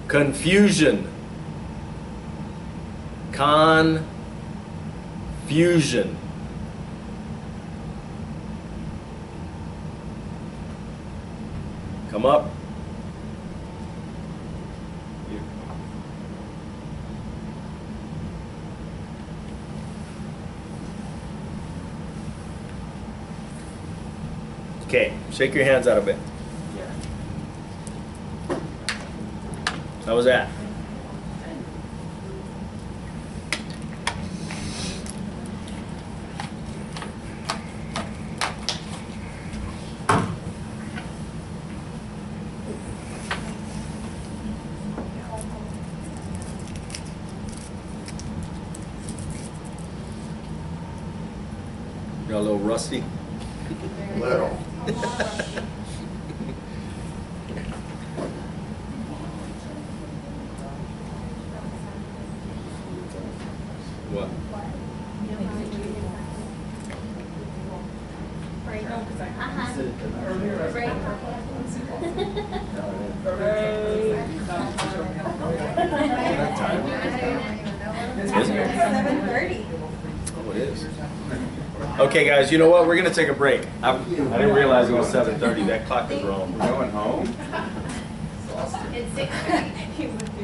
[SPEAKER 1] Confusion. Confusion. Come up. Okay, shake your hands out a bit.
[SPEAKER 2] Yeah.
[SPEAKER 1] How was that? Got a little rusty?
[SPEAKER 4] Little.
[SPEAKER 1] What? Is it?
[SPEAKER 5] 7:30.
[SPEAKER 1] Oh, it is. Okay, guys, you know what? We're gonna take a break. I didn't realize it was 7:30. That clock is wrong.
[SPEAKER 2] We're going home?
[SPEAKER 6] It's 6:30.